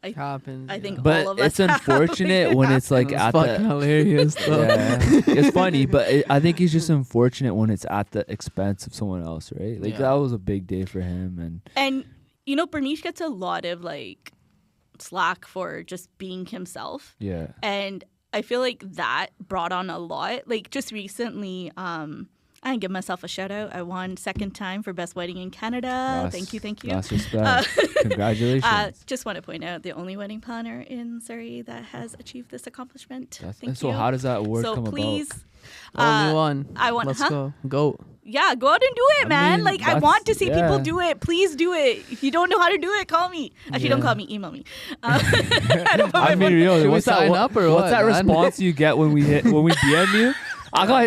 It happens. I think but all of us it's unfortunate when it's like it's at fucking hilarious. It's funny, but I think it's just unfortunate when it's at the expense of someone else, right? Like that was a big day for him, and Bernice gets a lot of like slack for just being himself. Yeah, and I feel like that brought on a lot. Like just recently, I give myself a shout out. I won second time for best wedding in Canada. Thank you. Last respect. Congratulations. Just want to point out the only wedding planner in Surrey that has achieved this accomplishment. Thank you. So how does that award come please, about? Only one. I want. Let's go. Yeah, go out and do it, man. mean, I want to see people do it. Please do it. If you don't know how to do it, call me. Actually, don't call me. Email me. I mean, real. What's that? What's that response you get when we DM you?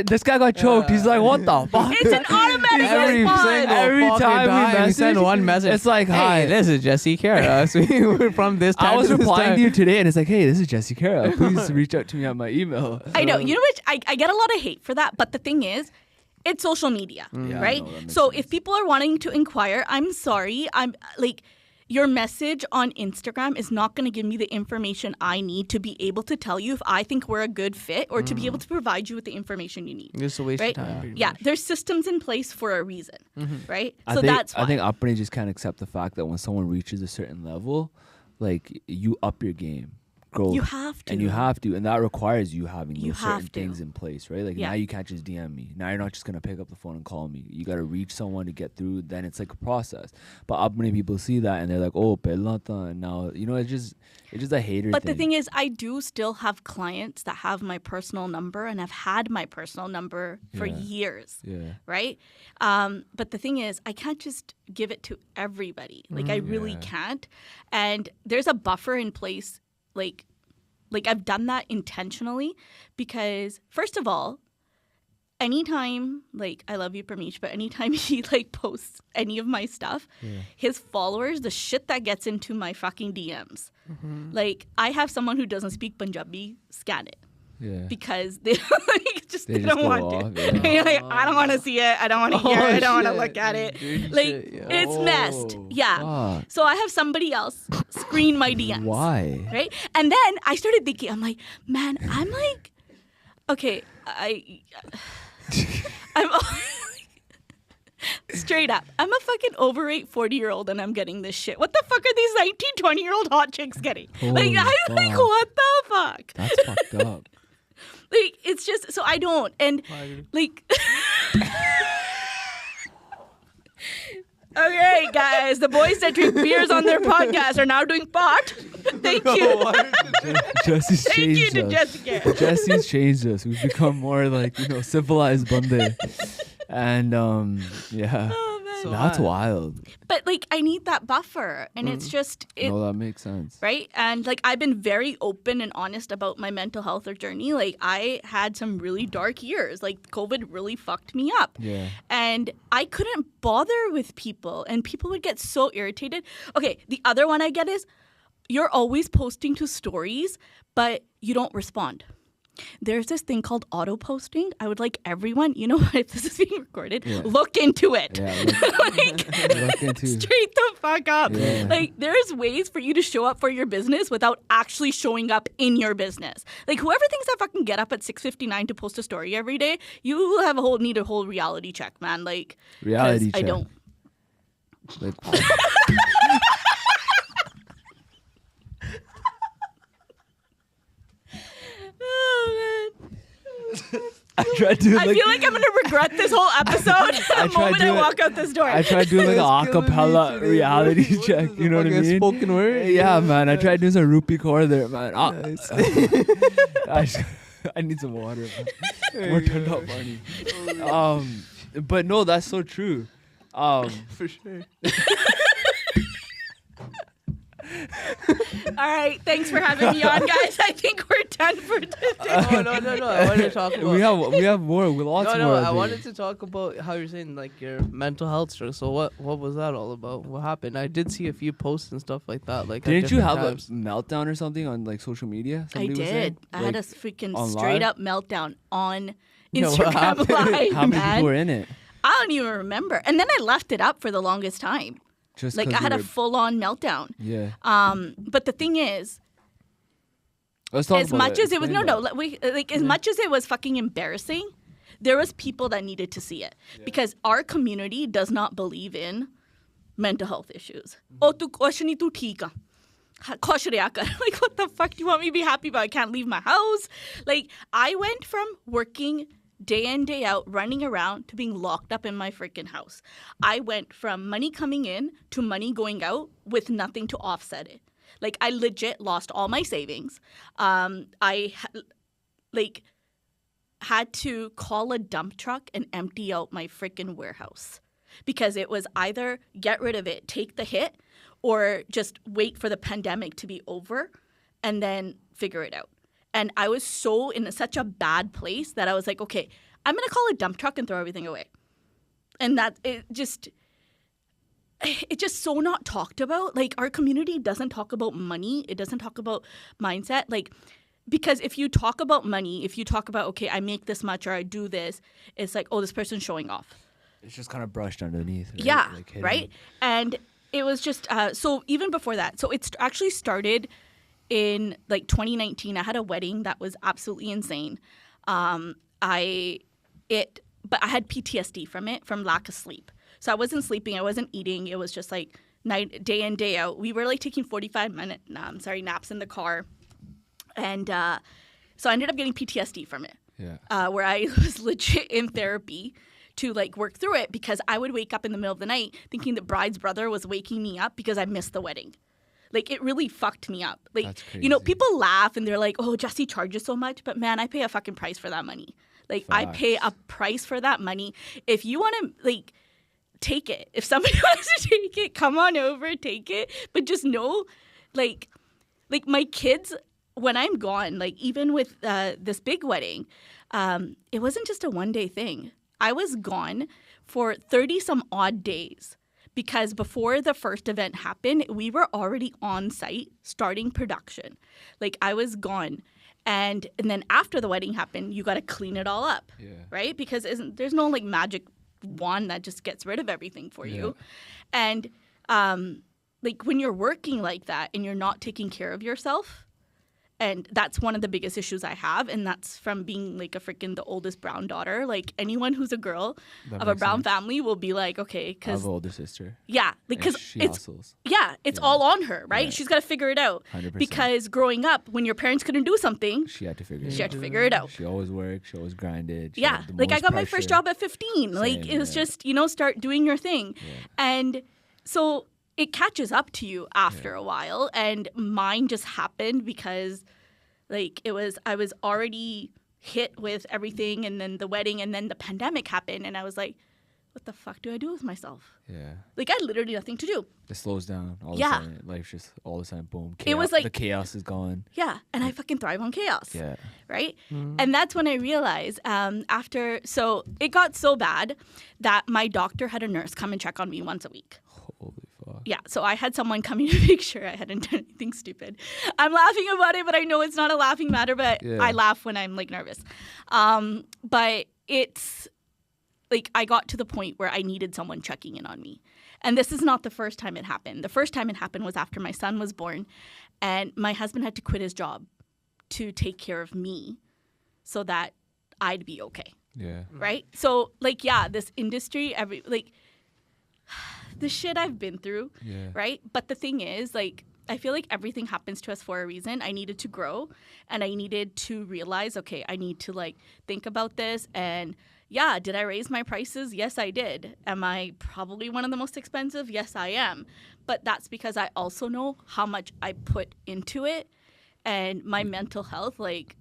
This guy got choked. He's like, what the fuck? It's an automatic response. Every time we send one message, it's like, hi, hey, this is Jessie Khaira. So we're from this time. I was to this replying time. to you today, and it's like, hey, this is Jessie Khaira. Please reach out to me at my email. I know. You know what? I get a lot of hate for that, but the thing is, it's social media, right? So if people are wanting to inquire, I'm sorry. I'm like, your message on Instagram is not going to give me the information I need to be able to tell you if I think we're a good fit or to be able to provide you with the information you need. It's a waste right? of time. Yeah, there's systems in place for a reason, right? I think upbringing just can't accept the fact that when someone reaches a certain level, like you up your game. Growth. You have to. And you have to. And that requires you having those certain have to. things in place, right? Like now you can't just DM me. Now you're not just going to pick up the phone and call me. You got to reach someone to get through. Then it's like a process. But up many people see that and they're like, oh, pelota. And now, it's just a hater But thing. the thing is, I do still have clients that have my personal number and have had my personal number for years. Yeah. Right? But the thing is, I can't just give it to everybody. Like, I really can't. And there's a buffer in place. Like I've done that intentionally because, first of all, anytime, I love you, Parmesh, but anytime he, posts any of my stuff, his followers, the shit that gets into my fucking DMs, I have someone who doesn't speak Punjabi scan it. Yeah. Because they don't want to. Yeah. I don't want to see it. I don't want to hear it. I don't want to look at it. It's messed. Yeah. Fuck. So I have somebody else screen my DMs. Why? Right? And then I started thinking, I'm like, man, I'm like, okay, I'm straight up. I'm a fucking overweight 40-year-old and I'm getting this shit. What the fuck are these 19, 20-year-old hot chicks getting? Holy I'm like, what the fuck? That's fucked up. It's just, so I don't. And, okay, guys, the boys that drink beers on their podcast are now doing pot. Thank you. Jesse's Thank you changed to us. Jessica. Jesse's changed us. We've become more civilized Bunde. And, yeah. Oh, man. So That's wild. But, I need that buffer. And it's just... No, that makes sense. Right? And, I've been very open and honest about my mental health journey. I had some really dark years. COVID really fucked me up. Yeah. And I couldn't bother with people. And people would get so irritated. Okay, the other one I get is, you're always posting to stories, but you don't respond. There's this thing called auto posting. I would like everyone, if this is being recorded, look into it. Yeah, look into straight the fuck up. Yeah. There's ways for you to show up for your business without actually showing up in your business. Whoever thinks I fucking get up at 6:59 to post a story every day, you have need a whole reality check, man. Reality check. I don't. Oh, man. I tried to. I feel like I'm gonna regret this whole episode the moment I walk out this door. I tried doing an acapella reality check. You know what I mean? Spoken word. Yeah, man. I tried doing some rupee core there, man. I need some water, man. More turned up money. But no, that's so true. For sure. All right, thanks for having me on, guys. I think we're done for today. Oh, no. I wanted to talk about. We have more. Lots more. I wanted to talk about how you're saying like your mental health struggle. So what was that all about? What happened? I did see a few posts and stuff like that. Like, didn't you have a meltdown or something on like social media? I did. I had a freaking straight up meltdown on Yeah, what Instagram happened? Live. How many man. people were in it? I don't even remember. And then I left it up for the longest time. Just Like 'cause I had you a were- full on meltdown. Yeah. But the thing is, Let's talk as about much as it was Explain that. as much as it was fucking embarrassing, there was people that needed to see it because our community does not believe in mental health issues. Oh, tu kuch nahi, tu theek ah. Kuch reha kar. Like, what the fuck do you want me to be happy about? I can't leave my house. Like, I went from working day in, day out, running around to being locked up in my freaking house. I went from money coming in to money going out with nothing to offset it. Like, I legit lost all my savings. I had to call a dump truck and empty out my freaking warehouse because it was either get rid of it, take the hit, or just wait for the pandemic to be over and then figure it out. And I was so in such a bad place that I was like, okay, I'm going to call a dump truck and throw everything away. And that it's just so not talked about. Like, our community doesn't talk about money. It doesn't talk about mindset. Like, because if you talk about money, if you talk about, okay, I make this much or I do this, it's like, oh, this person's showing off. It's just kind of brushed underneath. Right? Yeah, Like right? And it was just, so even before that, so it actually started in like 2019. I had a wedding that was absolutely insane. But I had PTSD from it, from lack of sleep. So I wasn't sleeping, I wasn't eating. It was just like day in, day out. We were like taking 45-minute naps in the car. And so I ended up getting PTSD from it. Yeah. Where I was legit in therapy to like work through it because I would wake up in the middle of the night thinking the bride's brother was waking me up because I missed the wedding. Like, it really fucked me up. Like, That's you know, crazy. people laugh and they're like, oh, Jessie charges so much. But man, I pay a fucking price for that money. Like, I pay a price for that money. If you want to, like, take it. If somebody wants to take it, come on over, take it. But just know, like my kids, when I'm gone, like, even with this big wedding, it wasn't just a one-day thing. I was gone for 30-some odd days. Because before the first event happened, we were already on site starting production. Like, I was gone. And then after the wedding happened, you got to clean it all up, right? Because there's no, like, magic wand that just gets rid of everything for you. And, like, when you're working like that and you're not taking care of yourself, and that's one of the biggest issues I have, and that's from being like the oldest brown daughter. Like, anyone who's a girl of a brown family will be like, okay, I because have an older sister. yeah, because She it's hustles. it's all on her, right? Yeah. She's got to figure it out. 100%. Because growing up, when your parents couldn't do something, She had to figure it she out. had to figure it out. She always worked. She always grinded. She Yeah, had the like, I most got my first pressure. job at 15. Like, Same, it was yeah. just, start doing your thing. And so it catches up to you after a while. And mine just happened because, like, I was already hit with everything, and then the wedding, and then the pandemic happened. And I was like, what the fuck do I do with myself? Yeah. Like, I had literally nothing to do. It slows down all Yeah. of a sudden. Life's just all of a sudden, boom. Chaos. It was like- the chaos is gone. Yeah. And I fucking thrive on chaos. Yeah. Right? And that's when I realized so it got so bad that my doctor had a nurse come and check on me once a week. Holy fuck. Yeah, so I had someone come in to make sure I hadn't done anything stupid. I'm laughing about it, but I know it's not a laughing matter, but Yeah. I laugh when I'm, like, nervous. But it's, like, I got to the point where I needed someone checking in on me. And this is not the first time it happened. The first time it happened was after my son was born, and my husband had to quit his job to take care of me so that I'd be okay. Yeah. Right? So, like, yeah, this industry, the shit I've been through, Yeah. right? But the thing is, like, I feel like everything happens to us for a reason. I needed to grow, and I needed to realize, okay, I need to, like, think about this. And yeah, did I raise my prices? Yes, I did. Am I probably one of the most expensive? Yes, I am. But that's because I also know how much I put into it, and my mental health, like,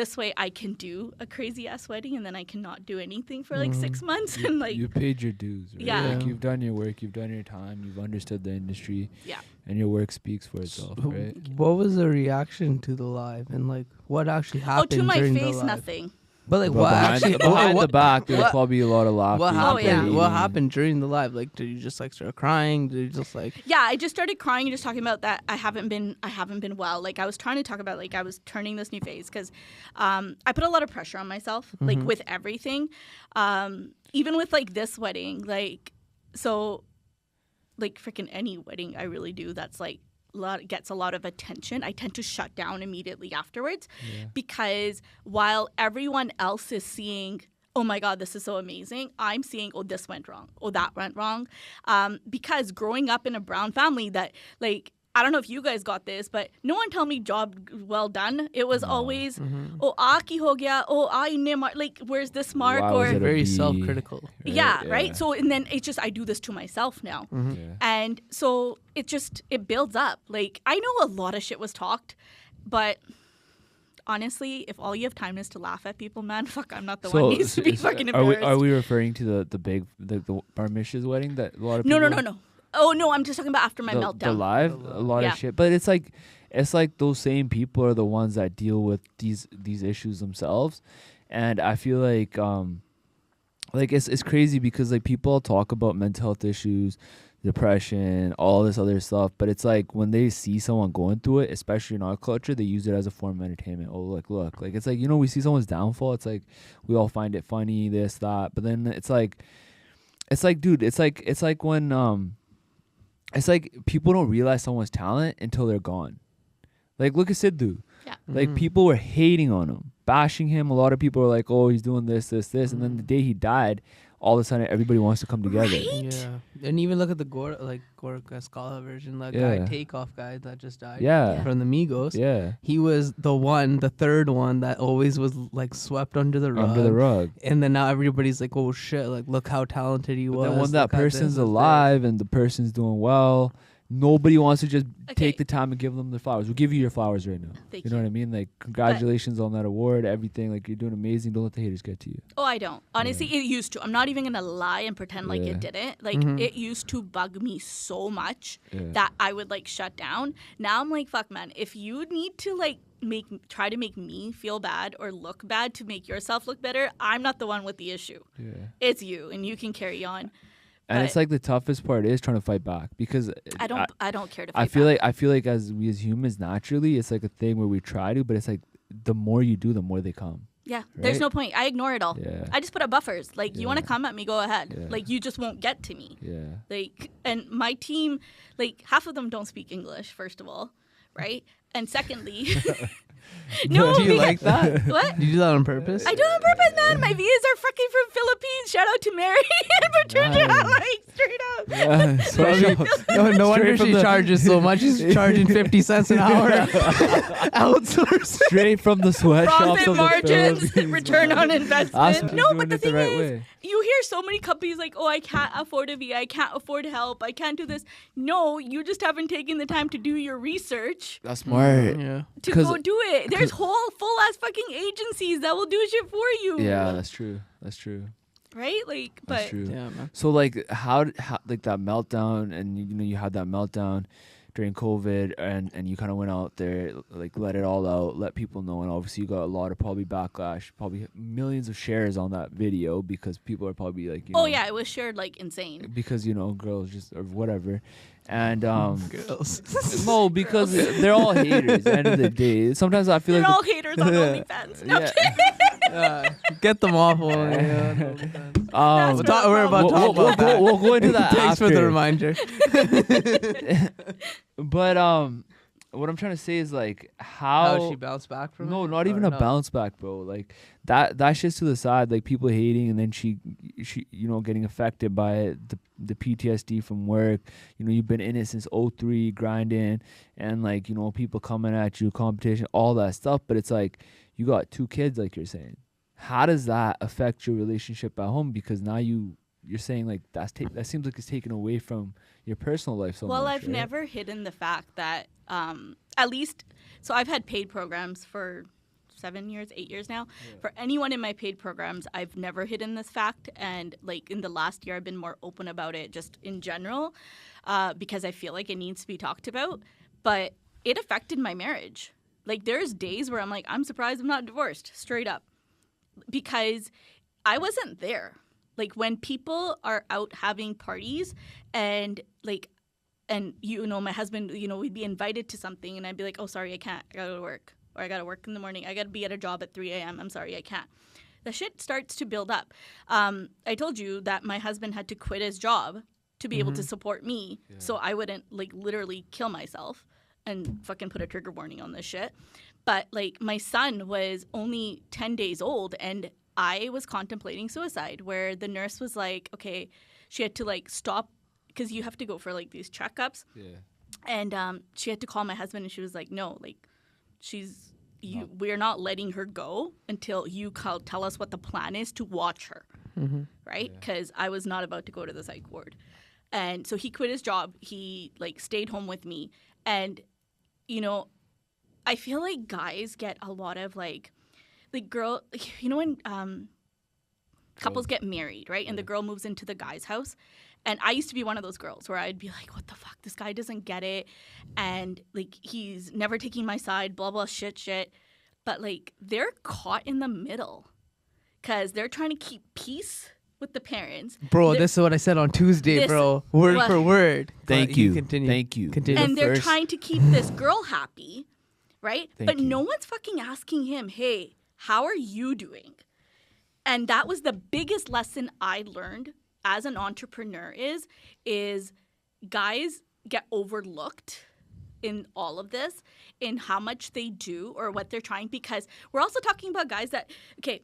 this way I can do a crazy ass wedding and then I cannot do anything for like 6 months. And like, you paid your dues, right? Yeah. Like, you've done your work, you've done your time, you've understood the industry. Yeah. And your work speaks for itself, right? What was the reaction to the live, and like what actually happened? To my during the face, live? nothing. But like But what behind, actually behind what, the back, there's what- probably a lot of laughter. what happened? yeah. What happened during the live? Like, did you just like start crying? Did you just like? Yeah, I just started crying and just talking about that I haven't been well. Like I was trying to talk about like I was turning this new phase because I put a lot of pressure on myself, like with everything, even with like this wedding, like so, like freaking any wedding I really do that's like gets a lot of attention. I tend to shut down immediately afterwards because while everyone else is seeing, oh my God, this is so amazing, I'm seeing, oh, this went wrong, oh, that went wrong. Because growing up in a brown family that like, I don't know if you guys got this, but no one tell me job well done. It was always, oh, aaki ho gaya, oh, inne mark, like, where's this mark? Why or was it a Very B, self-critical. right? So, and then it's just, I do this to myself now. Yeah. And so it builds up. Like, I know a lot of shit was talked, but honestly, if all you have time is to laugh at people, man, fuck, I'm not the one who needs to be fucking embarrassed. Are we referring to the big the Bar Mish's wedding that a lot of people? No. Oh, no, I'm just talking about after my meltdown. The live, a lot Yeah. of shit. But it's like those same people are the ones that deal with these issues themselves, and I feel like it's crazy because like people talk about mental health issues, depression, all this other stuff, but it's like when they see someone going through it, especially in our culture, they use it as a form of entertainment. Oh, look, like it's like, you know, we see someone's downfall, it's like we all find it funny, this, that, but then it's like dude, it's like when it's like people don't realize someone's talent until they're gone. Like, look at Sidhu. Yeah. Like, people were hating on him, bashing him. A lot of people were like, oh, he's doing this. And then the day he died, all of a sudden, everybody wants to come together. Right? Yeah, and even look at the Gorka Scala version, that guy, Takeoff guy that just died. Yeah. From the Migos. Yeah. He was the third one that always was like swept under the rug. And then now everybody's like, oh shit, like look how talented he was. Then when that look how person's this, alive and the person's doing well, nobody wants to just Okay. take the time and give them the flowers. We'll give you your flowers right now. Thank You know you. what I mean? Like, congratulations on that award, everything. Like, you're doing amazing. Don't let the haters get to you. Oh, I don't. Honestly, it used to. I'm not even going to lie and pretend like Yeah. it didn't. Like, it used to bug me so much Yeah. that I would, like, shut down. Now I'm like, fuck, man. If you need to, like, try to make me feel bad or look bad to make yourself look better, I'm not the one with the issue. Yeah. It's you, and you can carry on. And it's But like the toughest part is trying to fight back because I don't care to I fight feel back. like as humans naturally, it's like a thing where we try to, but it's like the more you do, the more they come. Yeah, there's right? no point. I ignore it all. Yeah. I just put up buffers. Like, you want to Yeah. come at me, go ahead. Yeah. Like, you just won't get to me. Yeah. Like, and my team, like, half of them don't speak English, first of all, right? And secondly, no, Do you because- like that? What? Do you do that on purpose? I do it on purpose, man. My VAs are fucking from Philippines. Shout out to Mary and Patricia. Nice. Like, straight up. Yeah. No wonder Straight from she the- charges so much. She's charging 50 cents an hour. Outsource. Straight from the sweatshops Profit of the margins, Philippines, return man. on That's investment. who's No, doing but the it thing right is, way. you hear so many companies like, oh, I can't afford a VA, I can't afford help, I can't do this. No, you just haven't taken the time to do your research That's smart. Yeah. to 'Cause- go do it. There's whole full ass fucking agencies that will do shit for you. Yeah, that's true. That's true. Right? Like, That's but true. Yeah, man. So like how like that meltdown, and you know you had that meltdown during COVID, and you kind of went out there, like let it all out, let people know, and obviously you got a lot of probably backlash, probably millions of shares on that video because people are probably like, you know, oh yeah, it was shared like insane. because you know girls just or whatever, and Girls. no, because they're all haters. At the end of the day, sometimes I feel They're like all haters on OnlyFans. No, Get them off. Yeah. um, That's We're about to talk about that. we'll go into that. Thanks for the after. reminder. But what I'm trying to say is like How she bounced back from no, it? not even Or a no? bounce back, bro. Like that shit's to the side. Like people hating, and then she, you know, getting affected by it. The PTSD from work. You know, you've been in it since 03, grinding, and like, you know, people coming at you, competition, all that stuff. But it's like you got 2 kids, like you're saying. How does that affect your relationship at home? Because now you're saying like that seems like it's taken away from your personal life so well, much. I've right? never hidden the fact that at least, so I've had paid programs for 8 years now. For anyone in my paid programs, I've never hidden this fact. And like in the last year, I've been more open about it just in general because I feel like it needs to be talked about. But it affected my marriage. Like there's days where I'm like, I'm surprised I'm not divorced, straight up. Because I wasn't there. Like when people are out having parties and like, and you know, my husband, you know, we'd be invited to something and I'd be like, oh, sorry, I can't. I gotta go to work. Or I gotta work in the morning. I gotta be at a job at 3 a.m. I'm sorry, I can't. The shit starts to build up. I told you that my husband had to quit his job to be able to support me so I wouldn't like literally kill myself and fucking put a trigger warning on this shit. But like my son was only 10 days old and I was contemplating suicide where the nurse was like, okay, she had to like stop because you have to go for like these checkups. Yeah. And she had to call my husband and she was like, no, like we're not letting her go until you tell us what the plan is to watch her. Right? Because I was not about to go to the psych ward. And so he quit his job. He like stayed home with me. And, you know, I feel like guys get a lot of like girl, you know, when couples get married, right? And the girl moves into the guy's house. And I used to be one of those girls where I'd be like, what the fuck? This guy doesn't get it. And like, he's never taking my side, blah, blah, shit. But like, they're caught in the middle because they're trying to keep peace with the parents. Bro, this is what I said on Tuesday, bro. Word for word. Thank you. Continue. Thank you. Continue. And they're trying to keep this girl happy, right? But no one's fucking asking him, hey, how are you doing? And that was the biggest lesson I learned as an entrepreneur is guys get overlooked in all of this, in how much they do or what they're trying, because we're also talking about guys that, okay,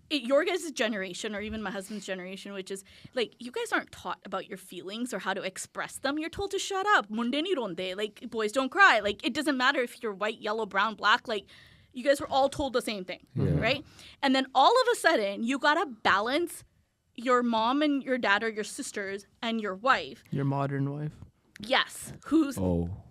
your guys' generation or even my husband's generation, which is like, you guys aren't taught about your feelings or how to express them. You're told to shut up. Munde ni ronde. Like, boys don't cry. Like, it doesn't matter if you're white, yellow, brown, black. Like, you guys were all told the same thing, right? And then all of a sudden, you got to balance your mom and your dad or your sisters and your wife. Your modern wife. Yes. Who's...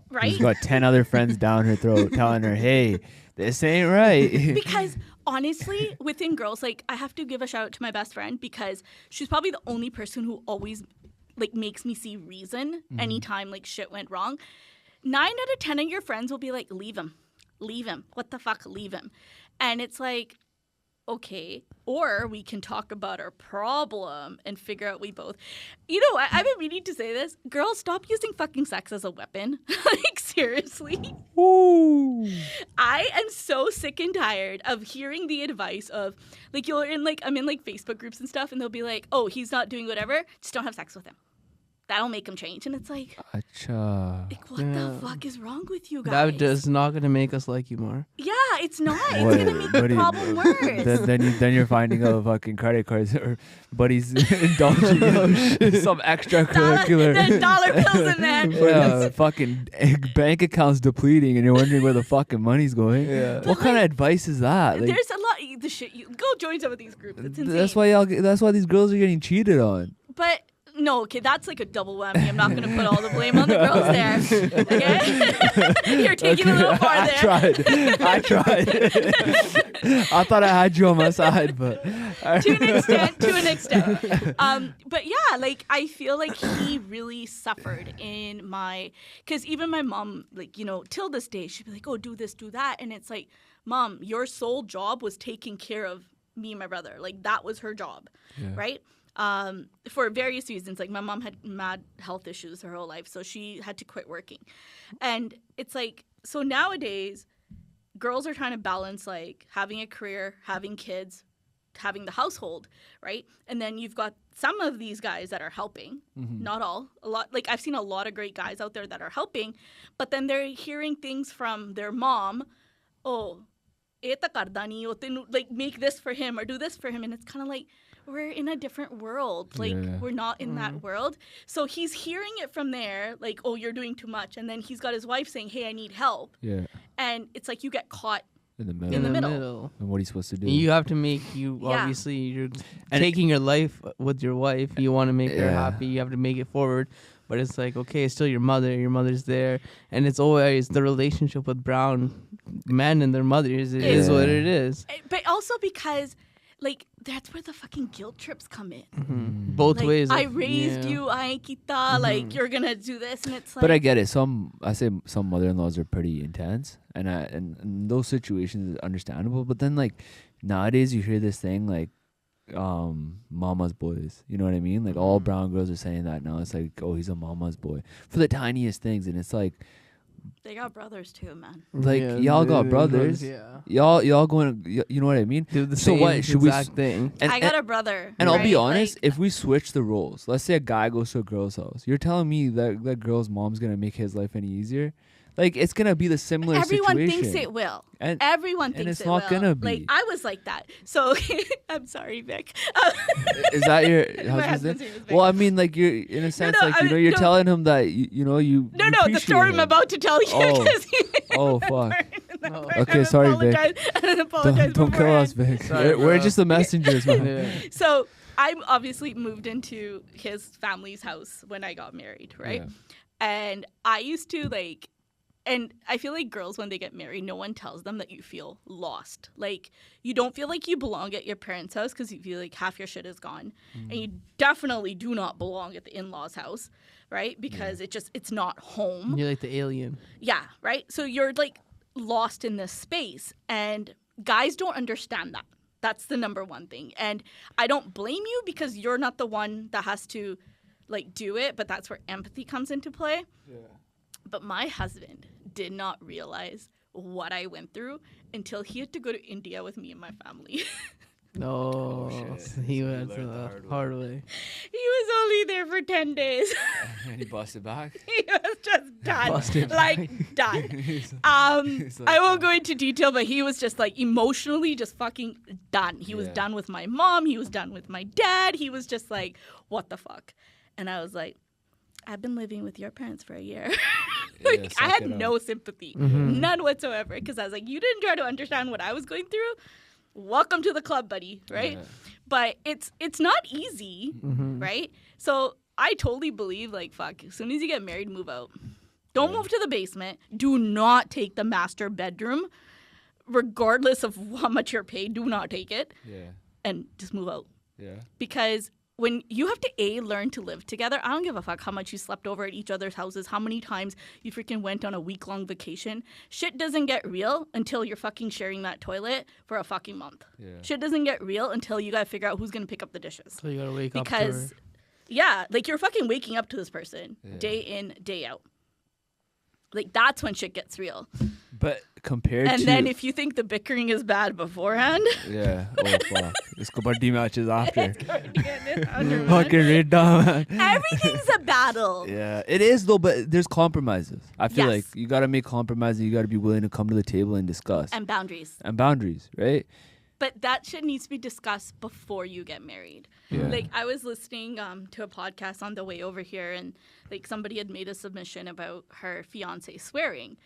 Right? She's got 10 other friends down her throat telling her, hey, this ain't right. Because honestly, within girls, like, I have to give a shout out to my best friend because she's probably the only person who always like makes me see reason anytime like shit went wrong. 9 out of 10 of your friends will be like, leave him. What the fuck? Leave him. And it's like, okay, or we can talk about our problem and figure out we both. You know, I've been meaning to say this. Girls, stop using fucking sex as a weapon. Like, seriously. Ooh. I am so sick and tired of hearing the advice of, like, I'm in, like, Facebook groups and stuff, and they'll be like, oh, he's not doing whatever, just don't have sex with him. That'll make him change. And it's like, like, what the fuck is wrong with you guys? That is not going to make us like you more. Yeah, it's not. It's going to make the problem worse. Then you're finding out fucking credit cards or buddies indulging in some extracurricular. There's dollar bills in there. Yeah, fucking bank accounts depleting and you're wondering where the fucking money's going. Yeah. What kind of advice is that? Like, there's a lot of the shit. You go join some of these groups. It's insane. That's why these girls are getting cheated on. But no, okay, that's like a double whammy. I'm not going to put all the blame on the girls there. Okay? You're taking a little far there. I tried. I thought I had you on my side, but... to an extent. But yeah, like, I feel like he really suffered in my... Because even my mom, like, you know, till this day, she'd be like, oh, do this, do that. And it's like, Mom, your sole job was taking care of me and my brother. Like, that was her job, right? For various reasons. Like, my mom had mad health issues her whole life, so she had to quit working. And it's like, so nowadays, girls are trying to balance, like, having a career, having kids, having the household, right? And then you've got some of these guys that are helping, not all, a lot. Like, I've seen a lot of great guys out there that are helping, but then they're hearing things from their mom, oh, eta kardani, like, make this for him or do this for him. And it's kind of like, we're in a different world. Like, we're not in that world. So he's hearing it from there, like, oh, you're doing too much. And then he's got his wife saying, hey, I need help. Yeah. And it's like you get caught in the middle. And what are you supposed to do? You have to make, obviously, you're taking your life with your wife. You want to make her happy. You have to make it forward. but it's like, okay, it's still your mother. Your mother's there, and it's always the relationship with brown men and their mothers. It is what it is. But also because, like, that's where the fucking guilt trips come in. Both Like, ways. I raised you, I kita, like, you're gonna do this, and it's like. But I get it. I say some mother-in-laws are pretty intense, and in those situations it's understandable. But then like nowadays you hear this thing like, mama's boys. You know what I mean? Like all brown girls are saying that now. It's like, oh, he's a mama's boy for the tiniest things, and it's like. They got brothers too, man. Like y'all got brothers, y'all going. You know what I mean? Do the so same what should exact we? thing. I got a brother. And I'll be right? honest, Like, if we switch the roles, let's say a guy goes to a girl's house, you're telling me that girl's mom's gonna make his life any easier? Like it's gonna be the similar everyone situation. thinks it will. And Everyone thinks it's it not will. gonna be. Like I was like that. So I'm sorry, Vic. Is that your My husband's husband's name? name is Vic. Well, I mean, like you're in a sense, no, like you're no. telling him that you No, you the story appreciate I'm him. about to tell you. Oh. 'Cause he Oh fuck! No. Okay, sorry, Vic. Apologize Don't kill us, beforehand. Vic. Sorry, We're bro. just the messengers, man. Yeah. So I obviously moved into his family's house when I got married, right? Yeah. And I used to like, and I feel like girls when they get married, no one tells them that you feel lost. Like you don't feel like you belong at your parents' house because you feel like half your shit is gone, and you definitely do not belong at the in-laws' house, right? Because it's not home. You're like the alien. Yeah, right? So you're like lost in this space, and guys don't understand that. That's the number one thing. And I don't blame you because you're not the one that has to like do it, but that's where empathy comes into play. Yeah. But my husband did not realize what I went through until he had to go to India with me and my family. No, shit. he So went you the learned the hard way. He was only there for 10 days. And he busted back. He was just done. Busted Like, done. He's like, I won't go into detail, but he was just like emotionally just fucking done. He was Yeah. done with my mom. He was done with my dad. He was just like, what the fuck? And I was like, I've been living with your parents for a year. Like, Yeah, I suck had it up. no sympathy, none whatsoever. Because I was like, you didn't try to understand what I was going through. Welcome to the club, buddy. Right? Yeah. But it's not easy, right? So I totally believe, like, fuck, as soon as you get married, move out. Don't move to the basement. Do not take the master bedroom. Regardless of how much you're paid, do not take it. Yeah. And just move out. Yeah. Because when you have to learn to live together, I don't give a fuck how much you slept over at each other's houses, how many times you freaking went on a week-long vacation. Shit doesn't get real until you're fucking sharing that toilet for a fucking month. Yeah. Shit doesn't get real until you gotta figure out who's gonna pick up the dishes. So you gotta wake up to Because, her. yeah, like you're fucking waking up to this person day in, day out. Like that's when shit gets real. But compared And to then if you think the bickering is bad beforehand, yeah, oh fuck, this kabaddi match is after. everything's Fucking red man. a battle. Yeah, it is though, but there's compromises. I feel Yes. like you gotta make compromises. You gotta be willing to come to the table and discuss And boundaries. and boundaries, right? But that shit needs to be discussed before you get married. Yeah. Like I was listening to a podcast on the way over here, and like somebody had made a submission about her fiance swearing,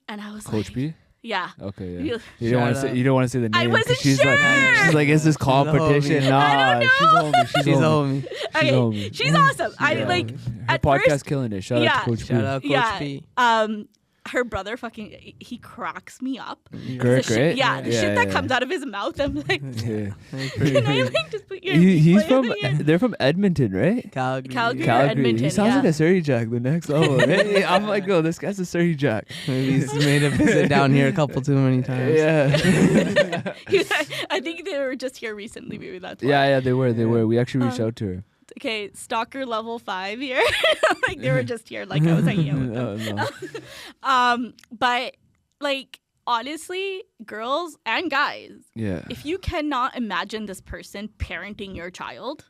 and I was Coach like, B. yeah. Okay, yeah. You- You don't want to Shout say. You don't want to say the name. I 'cause wasn't she's sure. Like, she's like, is this competition? homie. Nah, I don't she's know. homie. She's a homie. Okay, homie. she's awesome. I Yeah. like Her at podcast first, killing it. Shout out yeah. to Coach Shout B. out Coach yeah. P. Her brother fucking he cracks me up. Kirk, The shit- right? Yeah, the shit that yeah. comes out of his mouth. I'm like, Yeah. can I like just put your He's foot from. in here? They're from Edmonton, right? Calgary. Calgary. Calgary. Edmonton, He sounds yeah. like a Surrey Jack, the next level. Hey, I'm like, oh, this guy's a Surrey Jack. Maybe he's made a visit down here a couple too many times. Yeah. I think they were just here recently. Maybe that's why. Yeah, they were. We actually reached out to her. Okay, stalker level 5 here. Like they were just here. Like I was hanging out with them. No. But like honestly, girls and guys, Yeah. if you cannot imagine this person parenting your child,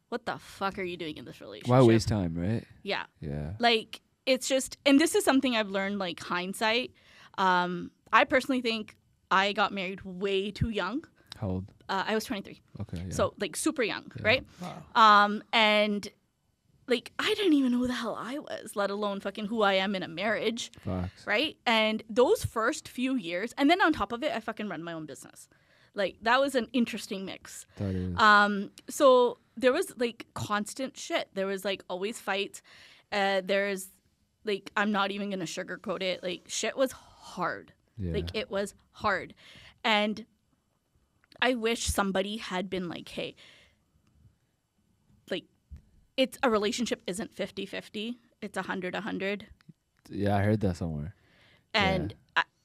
what the fuck are you doing in this relationship? Why waste time, right? Yeah. Yeah. Like it's just, and this is something I've learned like hindsight. I personally think I got married way too young. How old? I was 23. Okay. Yeah. So like super young, Yeah. right? Wow. And like I didn't even know who the hell I was, let alone fucking who I am in a marriage, Facts. right? And those first few years, and then on top of it, I fucking run my own business. Like that was an interesting mix. That is. So there was like constant shit. There was like always fights. There's like, I'm not even gonna sugarcoat it. Like, shit was hard. Yeah. Like, it was hard. And I wish somebody had been like, hey, like, it's a relationship isn't 50-50. It's 100-100. Yeah, I heard that somewhere. And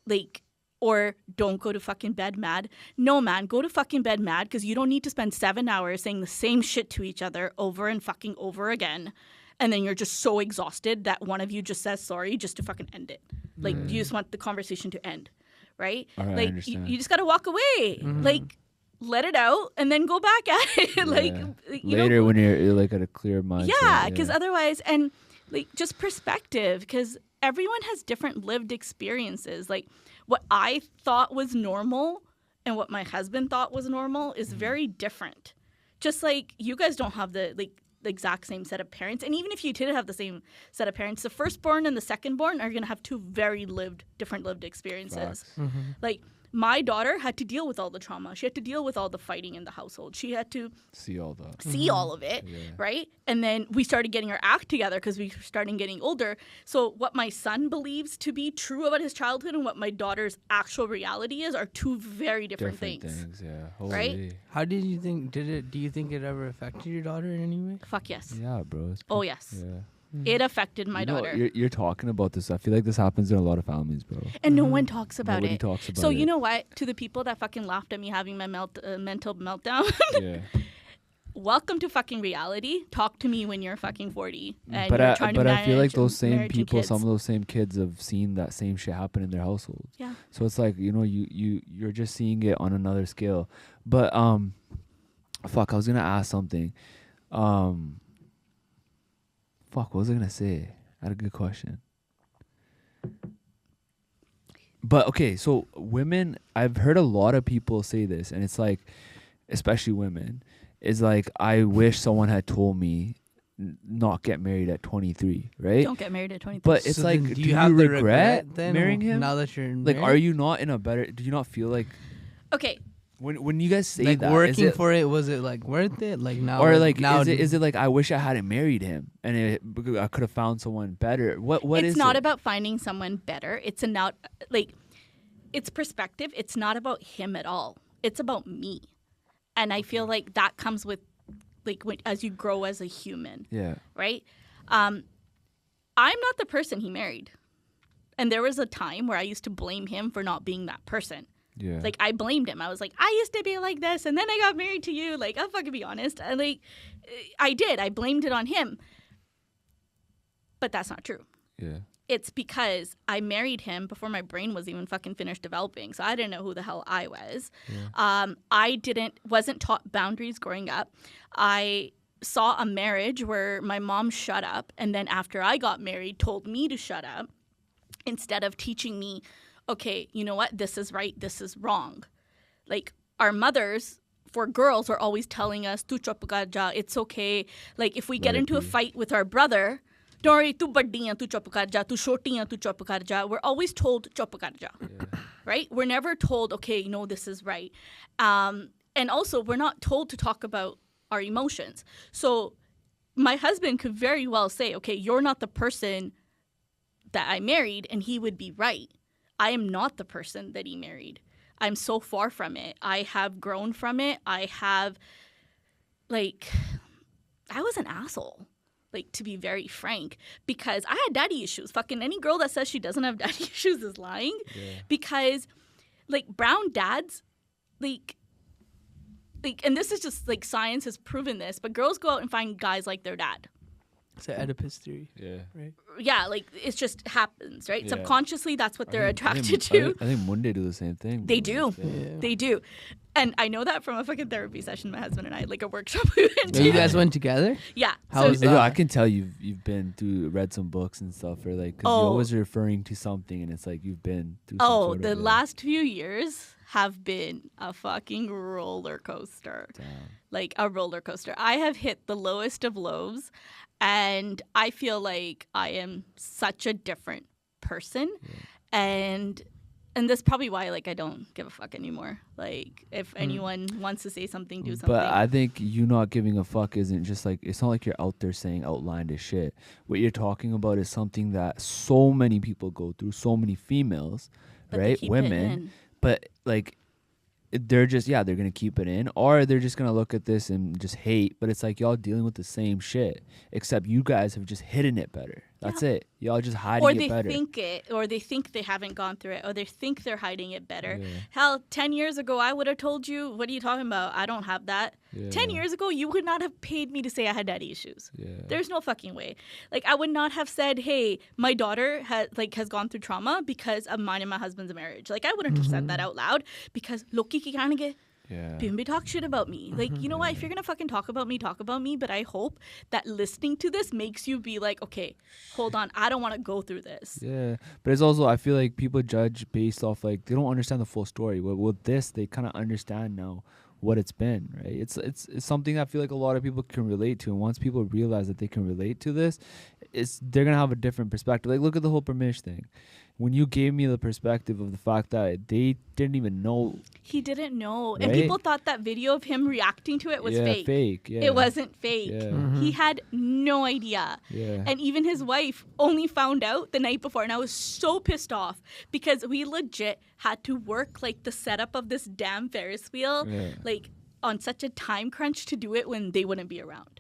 like, or don't go to fucking bed mad. No, man, go to fucking bed mad because you don't need to spend 7 hours saying the same shit to each other over and fucking over again. And then you're just so exhausted that one of you just says sorry just to fucking end it. Like, you just want the conversation to end, right? All right, I like, understand. you just got to walk away. Like, let it out and then go back at it. Like, you later know, when you're like at a clear mindset. yeah, because otherwise, and like, just perspective, because everyone has different lived experiences. Like, what I thought was normal and what my husband thought was normal is very different. Just like you guys don't have the exact same set of parents, and even if you did have the same set of parents, the firstborn and the secondborn are going to have two very different lived experiences. Like, my daughter had to deal with all the trauma. She had to deal with all the fighting in the household. She had to see all that. See all of it, right? And then we started getting our act together because we started getting older. So what my son believes to be true about his childhood and what my daughter's actual reality is are two very different things. Yeah. Holy. Right? How did you think? Do you think it ever affected your daughter in any way? Fuck yes. Yeah, bro. Oh yes. Yeah. It affected my You know, daughter. you're talking about this. I feel like this happens in a lot of families, bro. And no one talks about Nobody it. talks about So it. you know what? To the people that fucking laughed at me having my mental meltdown, Yeah. welcome to fucking reality. Talk to me when you're fucking 40 and But you're trying to I feel like manage those and same marry two people, kids. some of those same kids have seen that same shit happen in their households. Yeah. So it's like, you know, you're just seeing it on another scale. But fuck, I was gonna ask something. Fuck, what was I gonna say? I had a good question. But okay, so women, I've heard a lot of people say this, and it's like, especially women, is like, I wish someone had told me not get married at 23, right? Don't get married at 23. But it's So like, then do you you have the regret then marrying him? now that you're Like, married? are you not in a better? Do you not feel like okay. when you guys say like that, working is it, for it? Was it like worth it? Like now, or like now is it like I wish I hadn't married him and I could have found someone better? What is It's not it? about finding someone better. It's not like, it's perspective. It's not about him at all. It's about me. And I feel like that comes with like as you grow as a human, Yeah. right? I'm not the person he married. And there was a time where I used to blame him for not being that person. Yeah. Like, I blamed him. I was like, I used to be like this, and then I got married to you. Like, I'll fucking be honest. And like, I did. I blamed it on him. But that's not true. Yeah. It's because I married him before my brain was even fucking finished developing. So I didn't know who the hell I was. Yeah. I wasn't taught boundaries growing up. I saw a marriage where my mom shut up, and then after I got married, told me to shut up instead of teaching me, okay, you know what? This is right. This is wrong. Like, our mothers for girls are always telling us, tu chup kar ja, it's okay. Like, if we get Let it into a be. fight with our brother, don't worry, tu baddi hai, tu chup kar ja, tu shoti hai, tu chup kar ja. We're always told chup kar ja, right? We're never told, okay, no, this is right. And also, we're not told to talk about our emotions. So my husband could very well say, okay, you're not the person that I married, and he would be right. I am not the person that he married. I'm so far from it. I have grown from it. I was an asshole, like, to be very frank, because I had daddy issues. Fucking any girl that says she doesn't have daddy issues is lying. Yeah. Because, like, brown dads, like, and this is just, like, science has proven this, but girls go out and find guys like their dad. It's an Oedipus theory, Yeah. right? Yeah, like, it just happens, right? Yeah. Subconsciously, that's what they're I attracted think, to. I think Monday do the same thing. They bro. do. Yeah. They do. And I know that from a fucking therapy session my husband and I, like a workshop we went So to. you guys went together? Yeah. How so was Yeah, that? I can tell you've been through, read some books and stuff, or like, because Oh. you're always referring to something, and it's like you've been through. Some Oh, sort the of, last few years have been a fucking roller coaster. Damn. Like a roller coaster. I have hit the lowest of lows, and I feel like I am such a different person. And and that's probably why like I don't give a fuck anymore. Like if anyone wants to say something, do something. But I think you not giving a fuck isn't just like, it's not like you're out there saying outlandish shit. What you're talking about is something that so many people go through, so many females, But they right? keep it Women. in. But like they're just, they're going to keep it in, or they're just going to look at this and just hate. But it's like y'all dealing with the same shit, except you guys have just hidden it better. That's it. Y'all just hiding it better. Or they think they haven't gone through it, or they think they're hiding it better. Yeah. Hell, 10 years ago, I would have told you, what are you talking about? I don't have that. Yeah. 10 years ago, you would not have paid me to say I had daddy issues. Yeah. There's no fucking way. Like, I would not have said, hey, my daughter has gone through trauma because of mine and my husband's marriage. Like, I wouldn't have said that out loud because Loki ki Bimbi talk shit about me. Like, you know what? If you're going to fucking talk about me, talk about me. But I hope that listening to this makes you be like, okay, hold on. I don't want to go through this. Yeah. But it's also, I feel like people judge based off, like, they don't understand the full story. With this, they kind of understand now what it's been, right? It's something I feel like a lot of people can relate to. And once people realize that they can relate to this, they're going to have a different perspective. Like, look at the whole Pramish thing. When you gave me the perspective of the fact that they didn't even know. He didn't know. Right? And people thought that video of him reacting to it was fake. Yeah. It wasn't fake. Yeah. He had no idea. Yeah. And even his wife only found out the night before. And I was so pissed off because we legit had to work like the setup of this damn Ferris wheel, like on such a time crunch to do it when they wouldn't be around.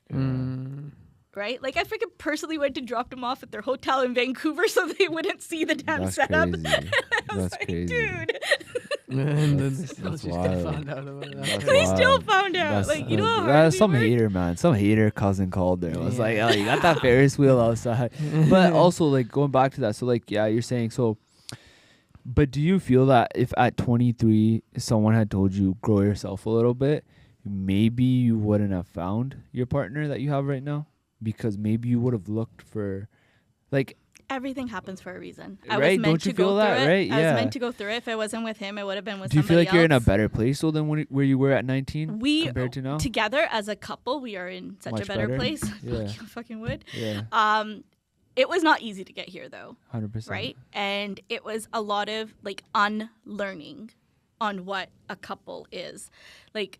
Right? Like, I freaking personally went to drop them off at their hotel in Vancouver so they wouldn't see the damn setup. Crazy. I was That's like, crazy. dude. And then That's still wild. found out about that. That's They wild. still found out. Like, you know how hard that's we some worked? hater, man. Some hater cousin called there. Was like, oh, you got that Ferris wheel outside. But also, like, going back to that. So, like, yeah, you're saying so. But do you feel that if at 23 someone had told you grow yourself a little bit, maybe you wouldn't have found your partner that you have right now? Because maybe you would have looked for, like, Everything happens for a reason. Right? I was meant Don't to you feel go that, through it. right? I Yeah. was meant to go through it. If I wasn't with him, I would have been with do you feel somebody like you're in a else. better place though than where you were at 19 We compared to now? together as a couple, we are in such Much a better better? place. Yeah. Fucking would. Yeah, It was not easy to get here though, 100%. right? And it was a lot of like unlearning on what a couple is. Like,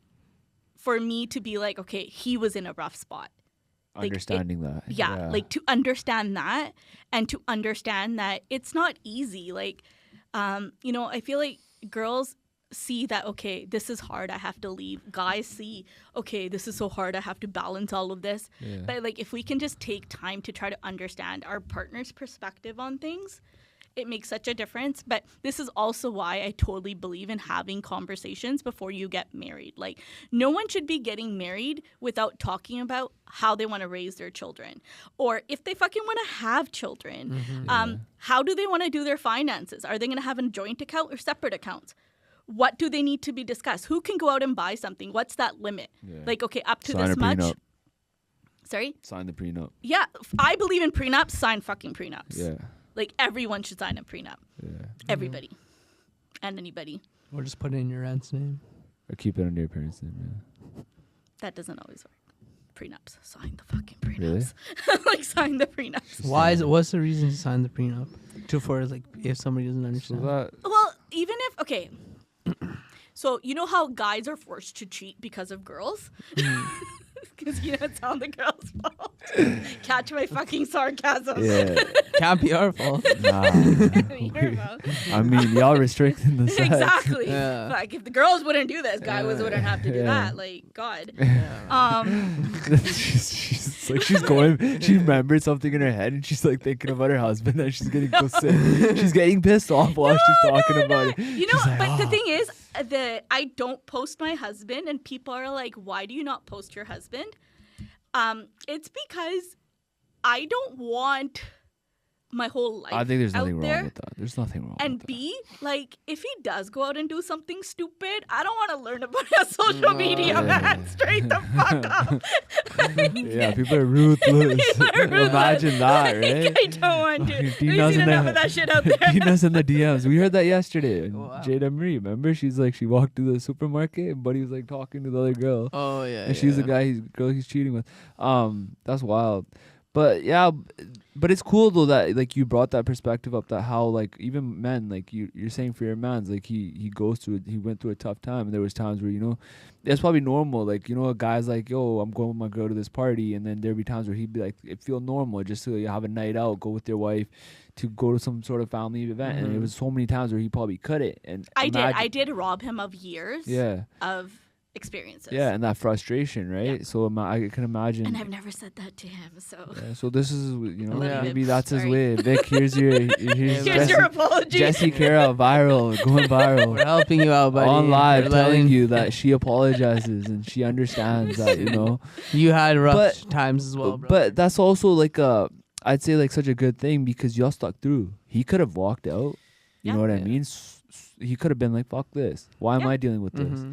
for me to be like, okay, he was in a rough spot. Like, Understanding that. Yeah, like to understand that and to understand that it's not easy. Like, you know, I feel like girls see that, okay, this is hard, I have to leave. Guys see, okay, this is so hard, I have to balance all of this. Yeah. But like, if we can just take time to try to understand our partner's perspective on things, it makes such a difference. But this is also why I totally believe in having conversations before you get married. Like, no one should be getting married without talking about how they want to raise their children. Or if they fucking want to have children, how do they want to do their finances? Are they going to have a joint account or separate accounts? What do they need to be discussed? Who can go out and buy something? What's that limit? Yeah. Like, okay, up to Sign this a much. prenup. Sorry? Sign the prenup. Yeah, I believe in prenups. Sign fucking prenups. Yeah. Like, everyone should sign a prenup. Yeah. Everybody. And anybody. Or just put it in your aunt's name. Or keep it under your parents' name. Yeah. That doesn't always work. Prenups. Sign the fucking prenups. Like, sign the prenups. Why is it? What's the reason to sign the prenup? For like if somebody doesn't So understand. that Well, even if, okay. So, you know how guys are forced to cheat because of girls? Because, you know, it's all the girls' fault. Catch my fucking sarcasm. yeah. Can't be our fault. Nah. Your fault. I mean, y'all restricting the sex. Exactly. Yeah. Like, if the girls wouldn't do this, guys wouldn't have to do that. Like, God. she's like she remembered something in her head and she's like thinking about her husband and she's getting she's getting pissed off while she's talking about it. You know, She's like, but the "Oh." thing is, I don't post my husband, and people are like, "Why do you not post your husband?" It's because I don't want my whole life. I think there's nothing out wrong there. with that. There's nothing wrong And with that. B, like, if he does go out and do something stupid, I don't want to learn about his social media, man. Straight the fuck up. Yeah, people are ruthless. People are ruthless. Imagine that, right? Like, I don't want to. We've Dina's seen in enough the- of that shit out there. Dina's in the DMs. We heard that yesterday. Wow. Jada Marie, remember? She's like, she walked to the supermarket and Buddy was like talking to the other girl. Oh yeah. And she's the girl he's cheating with. That's wild. But yeah, but it's cool though that like you brought that perspective up, that how like even men, like you're saying for your man's, like he went through a tough time, and there was times where, you know, it's probably normal, like, you know, a guy's like, yo, I'm going with my girl to this party, and then there'd be times where he'd be like, it feel normal just to have a night out, go with your wife to go to some sort of family event, and it was so many times where he probably cut it. And I did rob him of years of experiences. Yeah, and that frustration, right? Yeah. So I can imagine. And I've never said that to him, so. Yeah, so this is, you know, maybe him. that's Sorry. his way. Vic, here's your apology. Jessie Khaira, viral, going viral. We're helping you out, buddy. On live, telling you that she apologizes and she understands that, you know. You had rough times as well, bro. But that's also like I'd say like such a good thing, because y'all stuck through. He could have walked out. You know what I mean? He could have been like, fuck this. Why am I dealing with this?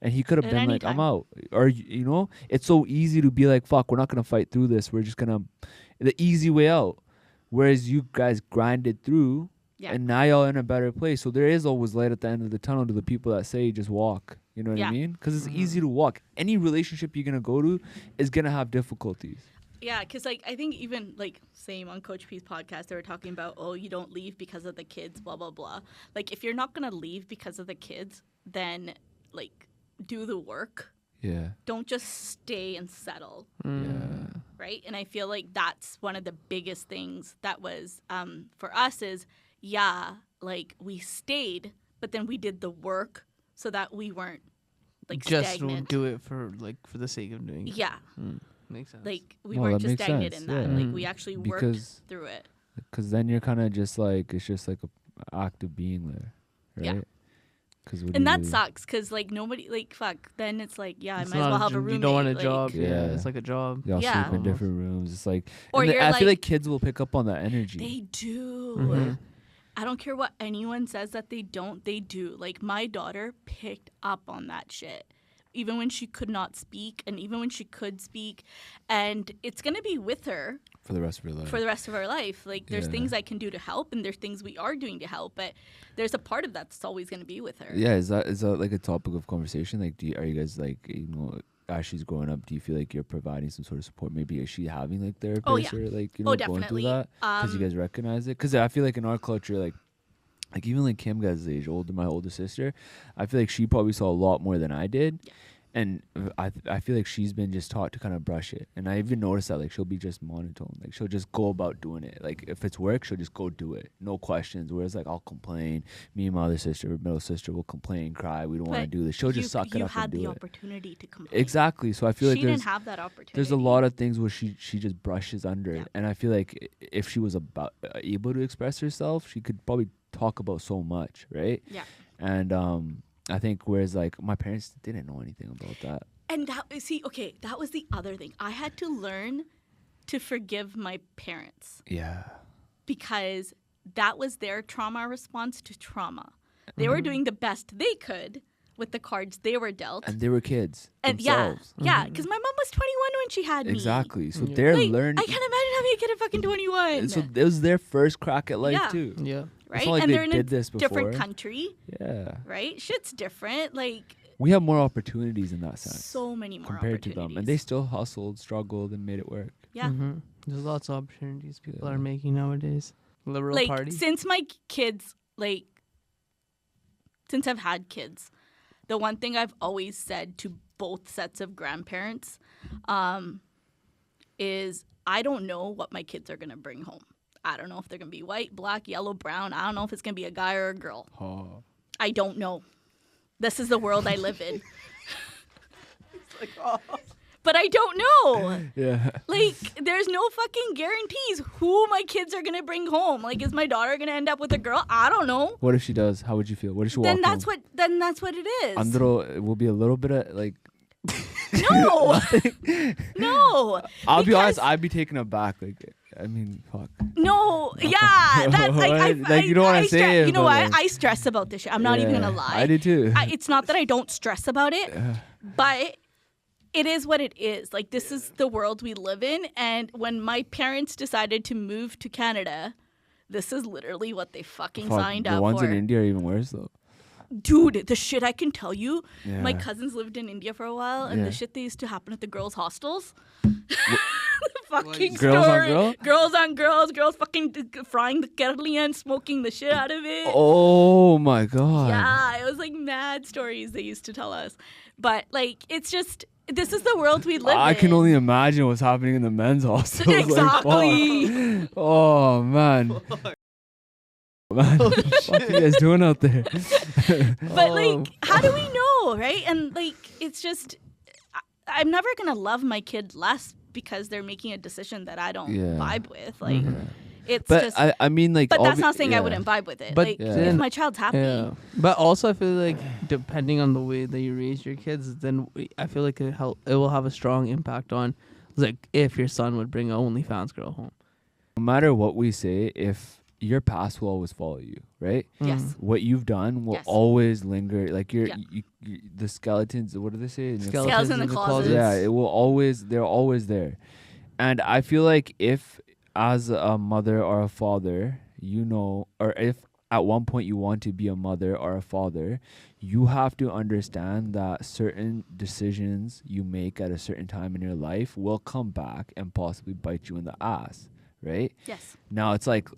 And he could have been like, I'm out. Or, you know, it's so easy to be like, fuck, we're not going to fight through this. We're just going to, the easy way out. Whereas you guys grinded through, and now y'all in a better place. So there is always light at the end of the tunnel to the people that say just walk. You know what I mean? Because it's easy to walk. Any relationship you're going to go to is going to have difficulties. Yeah, because like I think even like same on Coach P's podcast, they were talking about, oh, you don't leave because of the kids, blah, blah, blah. Like if you're not going to leave because of the kids, then like do the work. Yeah. Don't just stay and settle. Yeah. Right? And I feel like that's one of the biggest things that was for us is, like we stayed, but then we did the work so that we weren't like just stagnant. Do it for the sake of doing it. Yeah. Makes sense. Like we weren't just stagnant in that. Like we actually worked through it. Because then you're kind of just like, it's just like an act of being there. Right? Yeah. And that sucks because like nobody, like fuck, then it's like, I might as well have a roommate. You don't want a like, job. Yeah. It's like a job. Y'all sleep in different rooms. It's like, or I feel like kids will pick up on that energy. They do. I don't care what anyone says that they don't. They do. Like my daughter picked up on that shit. Even when she could not speak, and even when she could speak, and it's gonna be with her for the rest of her life. For the rest of her life, like there's things I can do to help, and there's things we are doing to help, but there's a part of that that's always gonna be with her. Yeah, is that like a topic of conversation? Like, are you guys like, you know, as she's growing up, do you feel like you're providing some sort of support? Maybe is she having like therapists or like, you know, going through that because you guys recognize it? Because I feel like in our culture, like even like Kim guys' age, my older sister, I feel like she probably saw a lot more than I did. Yeah. And I feel like she's been just taught to kind of brush it. And I even noticed that like she'll be just monotone. Like she'll just go about doing it. Like if it's work, she'll just go do it. No questions. Whereas like I'll complain. Me and my other sister, middle sister, will complain, cry. We don't want to do this. She'll just suck it up and do it. You had the opportunity to complain. Exactly. So I feel like she didn't have that opportunity. There's a lot of things where she just brushes under it. And I feel like if she was able to express herself, she could probably talk about so much, right? Yeah. And I think whereas like my parents didn't know anything about that. And that was the other thing. I had to learn to forgive my parents. Yeah. Because that was their trauma response to trauma. They were doing the best they could with the cards they were dealt. And they were kids and themselves. Yeah, because my mom was 21 when she had me. Exactly. So they're learning. I can't imagine having a kid at fucking 21. So it was their first crack at life too. Yeah. Right? It's not like and they they're in did a this before. different country. Yeah. Right? Shit's different. Like we have more opportunities in that sense. So many more compared to them. And they still hustled, struggled, and made it work. Yeah. There's lots of opportunities people are making nowadays. Liberal like, party. Since my kids, since I've had kids, the one thing I've always said to both sets of grandparents is I don't know what my kids are going to bring home. I don't know if they're going to be white, black, yellow, brown. I don't know if it's going to be a guy or a girl. Oh. I don't know. This is the world I live in. It's like, oh. But I don't know. Yeah. Like, there's no fucking guarantees who my kids are going to bring home. Like, is my daughter going to end up with a girl? I don't know. What if she does? How would you feel? What if she walks home? Then that's what it is. It will be a little bit of, like... No. No. I'll be honest, I'd be taken aback. Like, I mean, fuck. No. Yeah. That's like, you don't want to say it. You know what? I stress about this shit. I'm not even going to lie. I do too. It's not that I don't stress about it, but... It is what it is. Like, this is the world we live in. And when my parents decided to move to Canada, this is literally what they fucking signed up for. The ones in India are even worse, though. Dude, the shit I can tell you. Yeah. My cousins lived in India for a while, and the shit that used to happen at the girls' hostels. The fucking Girls on story. girl? Girls on girls. Girls fucking frying the carli and smoking the shit out of it. Oh my god. Yeah, it was like mad stories they used to tell us. But like, it's just, this is the world we live in. I can only imagine what's happening in the men's hostels. Exactly. Like, oh man. Man, what are you guys doing out there? But like, how do we know, right? And like, it's just, I'm never gonna love my kid less because they're making a decision that I don't vibe with. Like, it's But just. I mean, like, But that's not saying I wouldn't vibe with it. But like, then- if my child's happy. Yeah, but also I feel like depending on the way that you raise your kids, then I feel like it will have a strong impact on, like, if your son would bring a OnlyFans girl home. No matter what we say, if your past will always follow you, right? Yes. What you've done will Yes. always linger. Like Yeah. the skeletons. What do they say? Skeletons in the closet. Yeah, it will always. They're always there, and I feel like if, as a mother or a father, or if at one point you want to be a mother or a father, you have to understand that certain decisions you make at a certain time in your life will come back and possibly bite you in the ass, right? Yes. Now it's like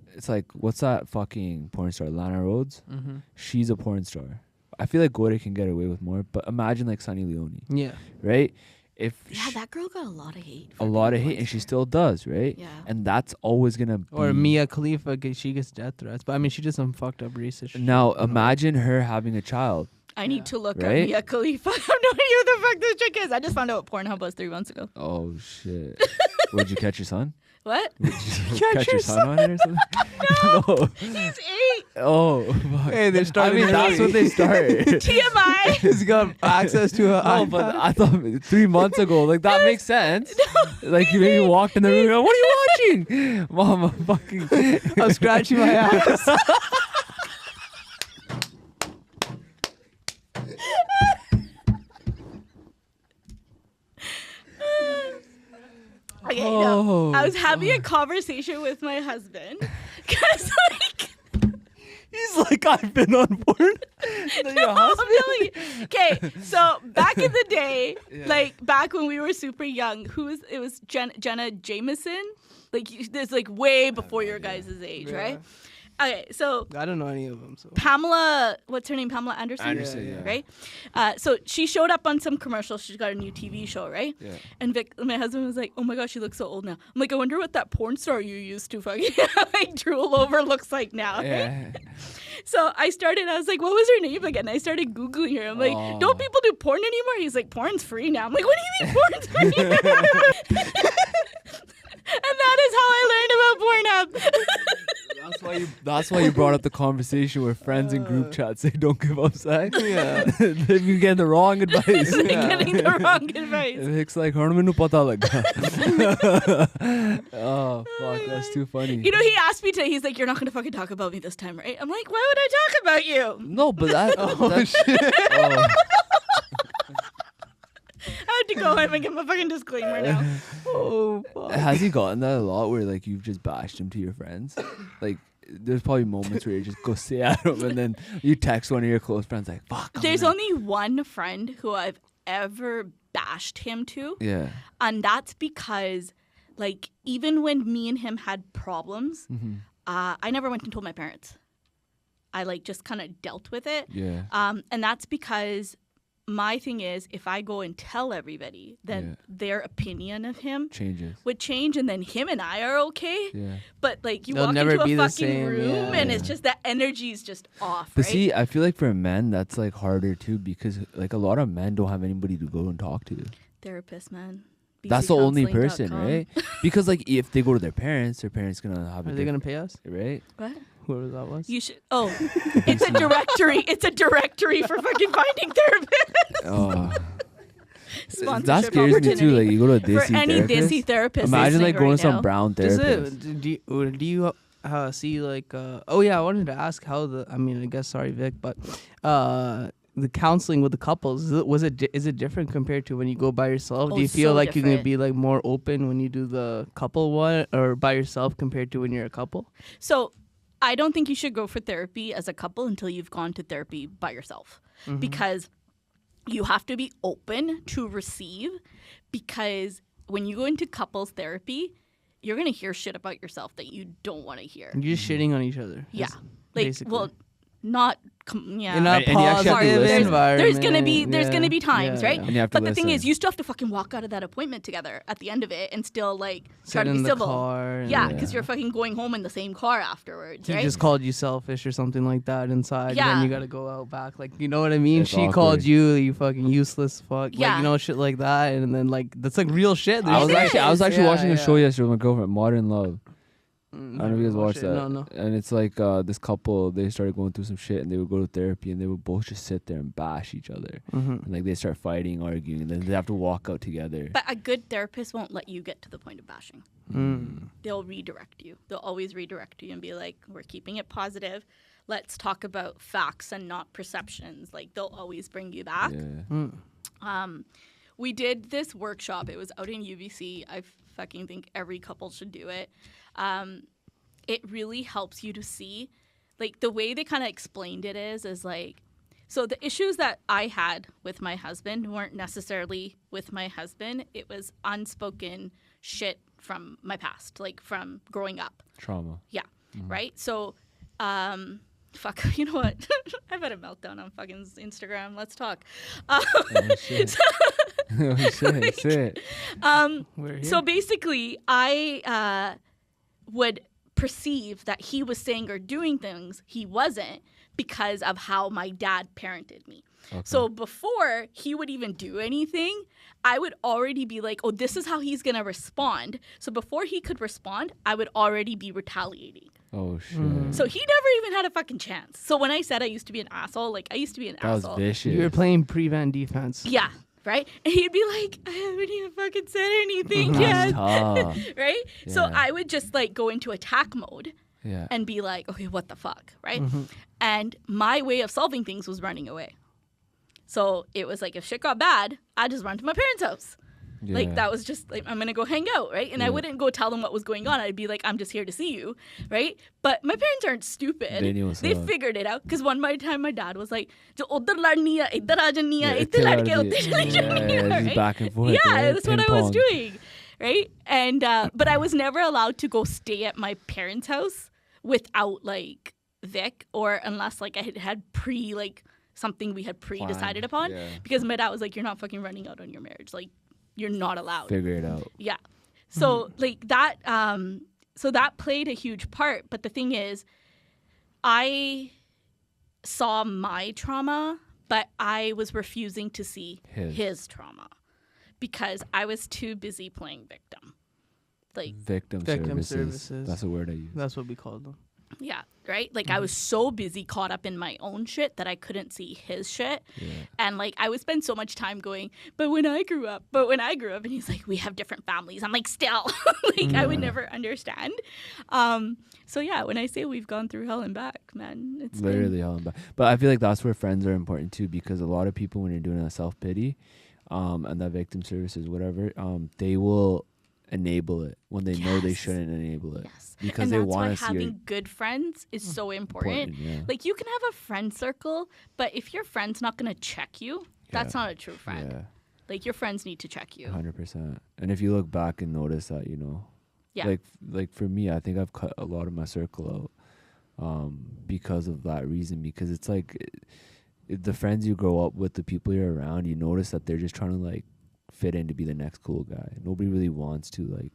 what's that fucking porn star, Lana Rhodes? Mm-hmm. She's a porn star. I feel like Gore can get away with more, but imagine like Sunny Leone, Yeah. right? If Yeah, that girl got a lot of hate. a lot of hate, and she still does, right? Yeah. And that's always gonna be. Or Mia Khalifa, she gets death threats. But I mean, she did some fucked up racist shit. Now imagine her having a child. I need to look Right? up Mia Khalifa. I have no idea who the fuck this chick is. I just found out what Pornhub was 3 months ago. Oh shit! Would you catch your son? What? Would you catch your son on it or something? No. He's 8. Oh, fuck. Hey, they're I starting. mean, that's what they started. TMI. He's got access to a No, but I thought 3 months ago, like that makes sense. Like you maybe walked in the room, and, what are you watching? Mom, I'm fucking. I'm scratching my ass. Okay, Oh, no. I was having a conversation with my husband. Because, like, He's like, I've been on porn. no, I'm telling you. Okay, so back in the day, like back when we were super young, it was Jenna Jameson? Like, this like way before your guys' age, right? Okay, so I don't know any of them. So Pamela, what's her name? Pamela Anderson? Anderson, yeah. Right? So she showed up on some commercial. She's got a new TV show, right? Yeah. And Vic, my husband was like, oh my gosh, she looks so old now. I'm like, I wonder what that porn star you used to fucking like drool over looks like now. Yeah. So I was like, what was her name again? I started Googling her. I'm like, don't people do porn anymore? He's like, porn's free now. I'm like, what do you mean porn's free? And that is how I learned about Pornhub. That's why you brought up the conversation where friends in group chat say don't give up sex. yeah. Then you get the wrong advice. Getting the wrong advice. It's like "Harmanu pata laga." Oh fuck, that's too funny. You know, he asked me today, he's like, you're not going to fucking talk about me this time, right? I'm like, why would I talk about you? No, but that's shit. I had to go home and give him a fucking disclaimer now. Oh fuck. Has he gotten that a lot where like you've just bashed him to your friends? Like there's probably moments where you just go say at him and then you text one of your close friends like, fuck. There's only one friend who I've ever bashed him to. Yeah. And that's because, like, even when me and him had problems, I never went and told my parents. I, like, just kind of dealt with it. Yeah. And that's because my thing is, if I go and tell everybody, then their opinion of him Changes. would change, and then him and I are okay. Yeah. But, like, you They'll walk never into be a the fucking same, room, yeah. and it's just that energy is just off, But right? see, I feel like for men that's like harder too because like a lot of men don't have anybody to go and talk to. Therapist, man. That's the only person, BCcounseling.com. right? Because like if they go to their parents gonna have Are a they gonna pay us? right? What? Whoever that was. You should. Oh, it's a directory. It's a directory for fucking finding therapists. Oh. Sponsorship That scares me too. opportunity Like you go to a desi for any therapist. desi therapist. Imagine like listening going right to some now. brown Does therapist. it? Do you see like? Oh yeah, I wanted to ask how the. I mean, I guess sorry, Vic, but the counseling with the couples is it different compared to when you go by yourself? Oh, Do you feel so like you're gonna different. be like more open when you do the couple one or by yourself compared to when you're a couple? So, I don't think you should go for therapy as a couple until you've gone to therapy by yourself, because you have to be open to receive. Because when you go into couples therapy, you're gonna hear shit about yourself that you don't want to hear. You're just shitting on each other. Yeah, That's like basically. well, not in a And you actually have to positive listen. environment. There's gonna be times, right? And you have to But the thing listen. is, you still have to fucking walk out of that appointment together at the end of it and still like try Sit to in be the civil. car and- Yeah, because you're fucking going home in the same car afterwards, He right? just called you selfish or something like that inside. Yeah. Then you gotta go out back. Like, you know what I mean? It's She awkward. called you fucking useless fuck. Like, Yeah. you know, shit like that. And then, like, that's like real shit. I was actually Yeah, watching a yeah. show yesterday with my girlfriend, Modern Love. I don't know if you guys watch watched it. that. No. And it's like this couple, they started going through some shit and they would go to therapy and they would both just sit there and bash each other. Mhm. And like they start fighting, arguing, and then they have to walk out together. But a good therapist won't let you get to the point of bashing. Mm. They'll redirect you. They'll always redirect you and be like, we're keeping it positive. Let's talk about facts and not perceptions. Like, they'll always bring you back. Yeah. We did this workshop. It was out in UBC. I fucking think every couple should do it. It really helps you to see, like, the way they kind of explained it is like, so the issues that I had with my husband weren't necessarily with my husband. It was unspoken shit from my past, like from growing up. Trauma. Yeah. Right. So, fuck, you know what? I've had a meltdown on fucking Instagram. Let's talk. Oh, shit. Oh, shit. Say it. We're here. So basically, I would perceive that he was saying or doing things he wasn't because of how my dad parented me. Okay. So before he would even do anything, I would already be like, oh, this is how he's going to respond. So before he could respond, I would already be retaliating. Oh, shit. So he never even had a fucking chance. So when I said I used to be an asshole, like I used to be an That was asshole. vicious. You were playing prevent defense. Yeah. Right? And he'd be like, I haven't even fucking said anything That's yet. tough. Right? So Yeah. I would just like go into attack mode Yeah. and be like, okay, what the fuck? Right? And my way of solving things was running away. So it was like, if shit got bad, I'd just run to my parents' house. Yeah. Like, that was just like, I'm going to go hang out, right? And I Yeah. wouldn't go tell them what was going on. I'd be like, I'm just here to see you, right? But my parents aren't stupid. They knew what's They up. figured it out. Because one time my dad was like, "Jo udhar ladni hai, idhar aa jani hai, Yeah, idhar lad ke yeah, udhar chali jani hai," just right? back and forth. Yeah, right? that's what I Ping was pong. doing, right? And but I was never allowed to go stay at my parents' house without like Vic, or unless like I had something we had pre-decided upon. yeah. Because my dad was like, "You're not fucking running out on your marriage. Like, you're not allowed." Figure it out. Yeah. So like that so that played a huge part, but the thing is I saw my trauma, but I was refusing to see his trauma because I was too busy playing victim. Like, Victim services. That's a word I use. That's what we called them. yeah, right? Like I was so busy caught up in my own shit that I couldn't see his shit. Yeah. And like I would spend so much time going, but when I grew up, and he's like, we have different families. I'm like, still, like I would never understand. So yeah, when I say we've gone through hell and back, man, it's been- Literally hell and back. But I feel like that's where friends are important too, because a lot of people, when you're doing a self-pity and that victim services, whatever, they will enable it when they know they Yes. shouldn't enable it. Yes. Because and they that's want why to see having good friends is so important. yeah. Like you can have a friend circle, but if your friend's not going to check you, that's Yeah. not a true friend. Yeah, Like your friends need to check you. 100%. And if you look back and notice that, Yeah. like for me, I think I've cut a lot of my circle out because of that reason. Because it's like the friends you grow up with, the people you're around, you notice that they're just trying to like fit in to be the next cool guy. Nobody really wants to like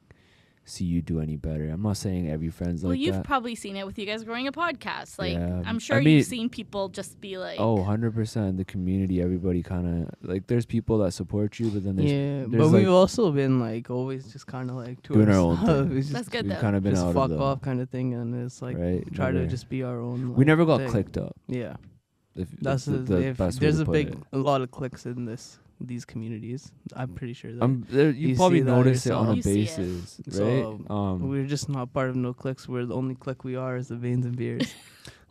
see you do any better. I'm not saying every friend's Well, like you've that. probably seen it with you guys growing a podcast. Like, Yeah. I'm sure I mean- you've seen people just be like, Oh, 100%. The community, everybody kind of like, there's people that support you, but then there's Yeah, there's but like we've also been like always just kind of like to doing our own ourselves. thing. It's just, that's good we've though. kind of been just out fuck of the off kind of thing, and it's like right. try to Never- just be our own. we like, never got thing. clicked up. Yeah, If that's the if best way there's to a put big it. a lot of clicks in these communities. I'm pretty sure that. You You probably see that notice it on a yourself. You see it. basis, So, right? We're just not part of no clicks. We're the only click we are is the Bains and Beers.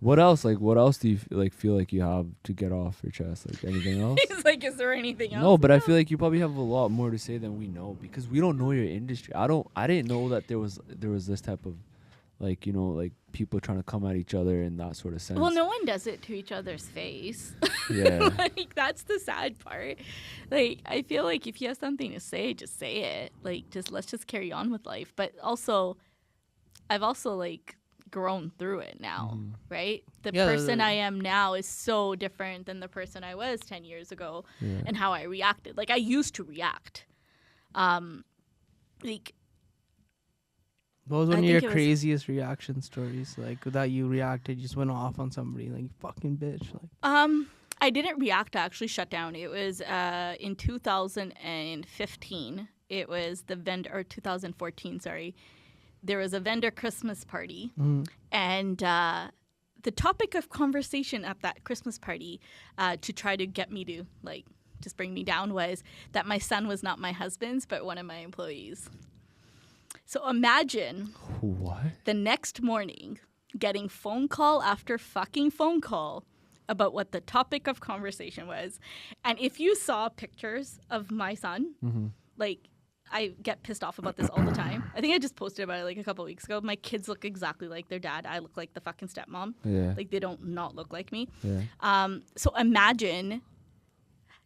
What else? Like, what else do you feel like you have to get off your chest? Like anything else? He's like, is there anything else? No, but I feel like you probably have a lot more to say than we know because we don't know your industry. I didn't know that there was this type of like, you know, like people trying to come at each other in that sort of sense. Well, no one does it to each other's face. Yeah. Like, that's the sad part. Like, I feel like if you have something to say, just say it. Like, let's just carry on with life. But also, I've also, like, grown through it now, right? The person I am now is so different than the person I was 10 years ago and how I reacted. Like, I used to react. Like, what was one of your craziest reaction stories? Like, that you reacted, you just went off on somebody, like, fucking bitch. Like, I didn't react. I actually shut down. It was in 2015. It was the vendor, or 2014, sorry. There was a vendor Christmas party. And the topic of conversation at that Christmas party to try to get me to, like, just bring me down was that my son was not my husband's, but one of my employees. So imagine the next morning getting phone call after fucking phone call about what the topic of conversation was. And if you saw pictures of my son, like, I get pissed off about this all the time. I think I just posted about it like a couple weeks ago. My kids look exactly like their dad. I look like the fucking stepmom. Yeah. Like, they don't not look like me. Yeah. So imagine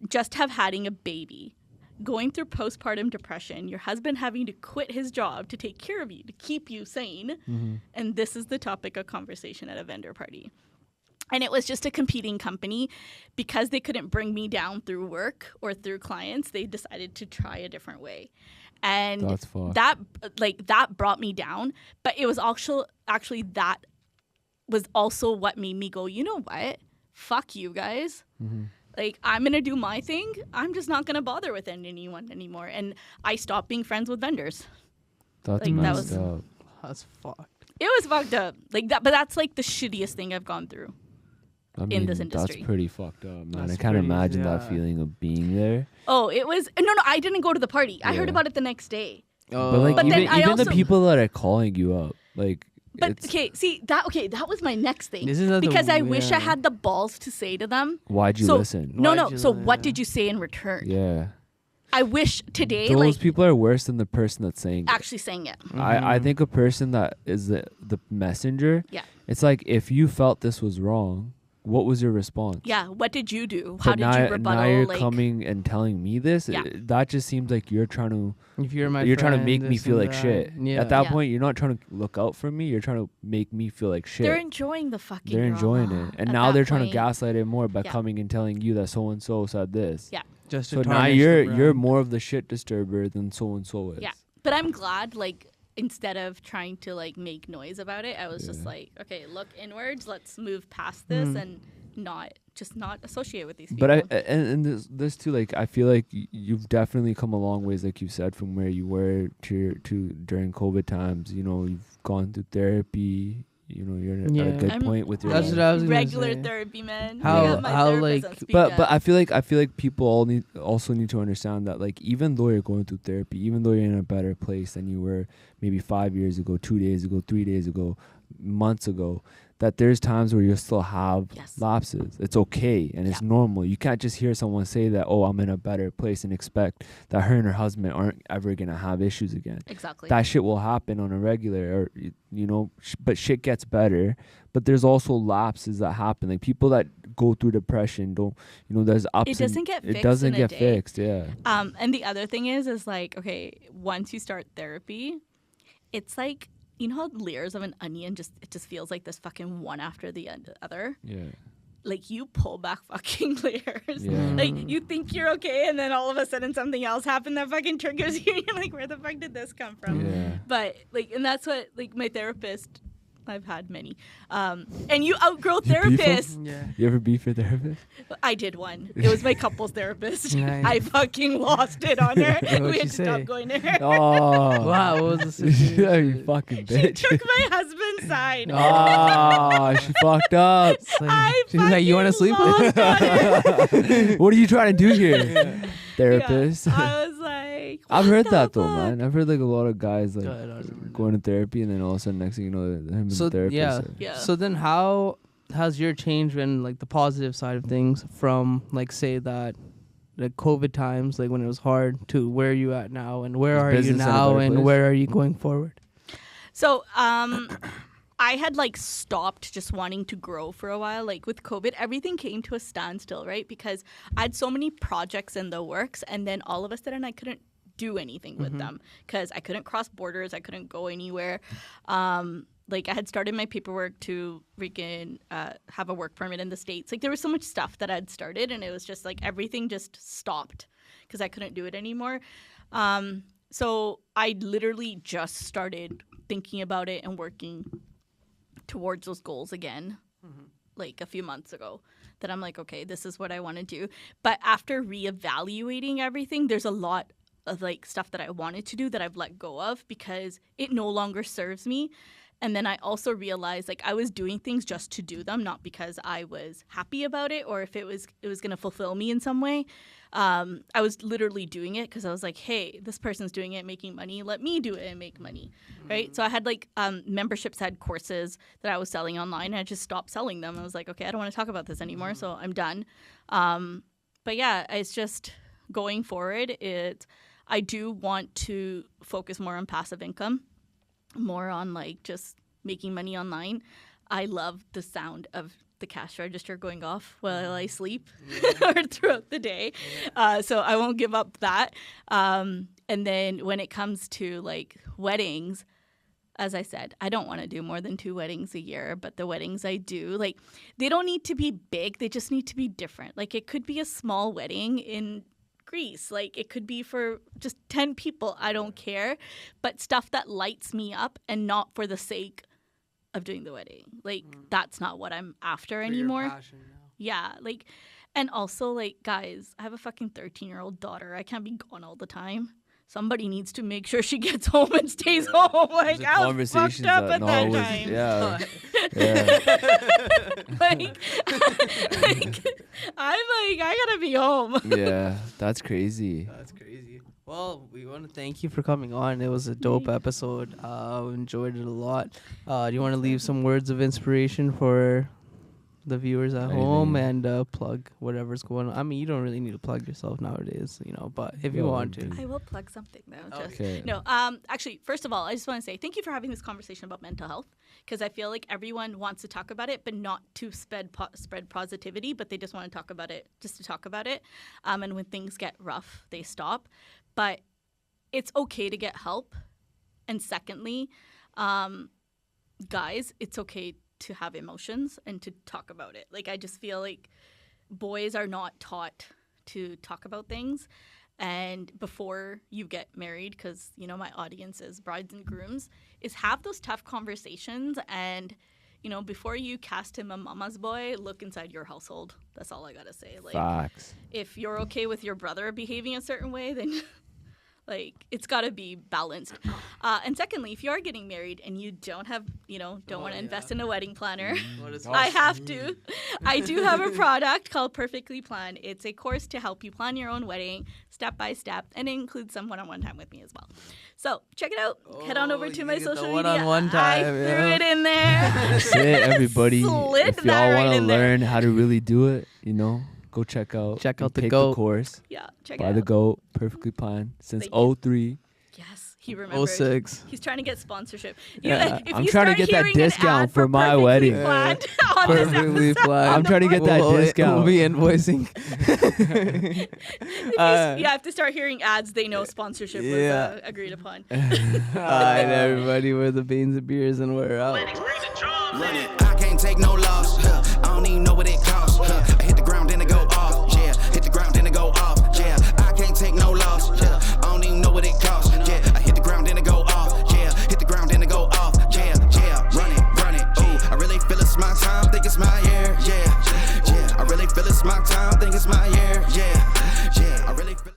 just having a baby, going through postpartum depression, your husband having to quit his job to take care of you, to keep you sane. And this is the topic of conversation at a vendor party. And it was just a competing company. Because they couldn't bring me down through work or through clients, they decided to try a different way. And that brought me down. But it was actually that was also what made me go, you know what? Fuck you guys. Like, I'm going to do my thing. I'm just not going to bother with anyone anymore. And I stopped being friends with vendors. That's messed up. That's fucked. It was fucked up. Like that, but that's like the shittiest thing I've gone through. I mean, in this industry. That's pretty fucked up, man. I can't imagine that feeling of being there. Oh, it was... No, I didn't go to the party. I heard about it the next day. But like, even the people that are calling you up, like... But that was my next thing. Because I wish I had the balls to say to them... Why'd you listen? What did you say in return? Yeah. I wish today... Those people are worse than the person that's saying actually saying it. I think a person that is the messenger... Yeah. It's like, if you felt this was wrong... What was your response? Yeah, what did you do? How did you rebuttal? Now you're coming and telling me this? Yeah. That just seems like you're trying to... If you're trying to make me feel like shit. Yeah. At that point, you're not trying to look out for me. You're trying to make me feel like shit. They're enjoying the fucking They're enjoying it. And now they're trying to gaslight it more by coming and telling you that so-and-so said this. Yeah. Just so now you're more of the shit disturber than so-and-so is. Yeah. But I'm glad, like... Instead of trying to, like, make noise about it, I was just like, okay, look inwards. Let's move past this and not associate with these people. But this too, like, I feel like you've definitely come a long ways, like you said, from where you were to during COVID times. You know, you've gone through therapy. You know, you're at a good point with your that's what I was regular therapy, man. How like, but I feel like people also need to understand that, like, even though you're going through therapy, even though you're in a better place than you were maybe 5 years ago, 2 days ago, 3 days ago, months ago, that there's times where you still have lapses. It's okay and it's normal. You can't just hear someone say that, oh, I'm in a better place, and expect that her and her husband aren't ever going to have issues again. Exactly. That shit will happen on a regular, or, you know, but shit gets better. But there's also lapses that happen. Like, people that go through depression don't, you know, there's ups. It doesn't get fixed. It doesn't get fixed, yeah. And the other thing is like, okay, once you start therapy, it's like, you know how layers of an onion it just feels like this fucking one after the other? Yeah. Like, you pull back fucking layers. Yeah. Like, you think you're okay, and then all of a sudden something else happened that fucking triggers you. You're like, where the fuck did this come from? Yeah. But, like, and that's what, like, my therapist... I've had many. And you outgrow therapists. You ever beef your therapist? I did one. It was my couples therapist. Nice. I fucking lost it on her. We had to stop going to her. Oh. Wow, what was the situation? You fucking bitch. She took my husband's side. Oh, she fucked up. She's like, you want to sleep with me? What are you trying to do here, therapist? Yeah, I was like, I've heard that though, man. I've heard like a lot of guys like going to therapy, and then all of a sudden, next thing you know, him as a therapist. Yeah. So then, how has your change been, like, the positive side of things, from, like, say that, like, COVID times, like when it was hard, to where are you at now, and where are you now, and where are you going forward? So I had like stopped just wanting to grow for a while. Like with COVID, everything came to a standstill, right? Because I had so many projects in the works, and then all of a sudden I couldn't do anything with them because I couldn't cross borders. I couldn't go anywhere. Like I had started my paperwork to freaking have a work permit in the States. Like there was so much stuff that I'd started, and it was just like everything just stopped because I couldn't do it anymore. So I literally just started thinking about it and working towards those goals again, like a few months ago, that I'm like, okay, this is what I want to do. But after reevaluating everything, there's a lot of like stuff that I wanted to do that I've let go of because it no longer serves me. And then I also realized like I was doing things just to do them, not because I was happy about it or if it was going to fulfill me in some way. I was literally doing it because I was like, hey, this person's doing it, making money. Let me do it and make money, right? So I had like memberships, had courses that I was selling online, and I just stopped selling them. I was like, okay, I don't want to talk about this anymore, so I'm done. But yeah, it's just going forward. I do want to focus more on passive income, more on like just making money online. I love the sound of the cash register going off while I sleep or throughout the day. So I won't give up that. And then when it comes to like weddings, as I said, I don't want to do more than 2 weddings a year, but the weddings I do, like they don't need to be big. They just need to be different. Like it could be a small wedding in Greece. Like it could be for just 10 people. I don't care. But stuff that lights me up and not for the sake of doing the wedding. Like that's not what I'm after anymore. Your passion now. Yeah. Like, and also like, guys, I have a fucking 13-year-old daughter. I can't be gone all the time. Somebody needs to make sure she gets home and stays home. Like I was fucked up at that time. Yeah. like I'm like, I gotta be home. Yeah, that's crazy. That's crazy. Well, we want to thank you for coming on. It was a dope episode. Enjoyed it a lot. Do you want to leave some words of inspiration for the viewers at home and plug whatever's going on? I mean, you don't really need to plug yourself nowadays, but if you want to. I will plug something though. Okay. No, actually, first of all, I just want to say thank you for having this conversation about mental health, because I feel like everyone wants to talk about it, but not to spread positivity, but they just want to talk about it just to talk about it. And when things get rough, they stop. But it's okay to get help. And secondly, guys, it's okay to have emotions and to talk about it. Like I just feel like boys are not taught to talk about things. And before you get married, because my audience is brides and grooms, is have those tough conversations. And before you cast him a mama's boy, look inside your household. That's all I gotta say. Like, facts. If you're okay with your brother behaving a certain way, then like it's got to be balanced. And secondly, if you are getting married and you don't have, don't want to invest in a wedding planner, I have to. I do have a product called Perfectly Planned. It's a course to help you plan your own wedding step by step, and it includes some one-on-one time with me as well. So check it out. Head on over to my social media. One-on-one time, I threw it in there. That's it, everybody. Slid If that y'all right want to in there. learn how to really do it, go check out the take GOAT. the course Yeah, check it by out. the GOAT, Perfectly Planned, since Thank you. 03. Yes, he remembers. 06. He's trying to get sponsorship. Yeah, If I'm you trying to start get that hearing an discount ad for my Perfectly wedding. Planned on this Perfectly episode, planned. I'm trying to get that discount. We'll be invoicing. you have to start hearing ads. They know sponsorship was agreed upon. All right, everybody. We're the Bains Beers, and we're out. I can't take no loss. I don't even know what it costs.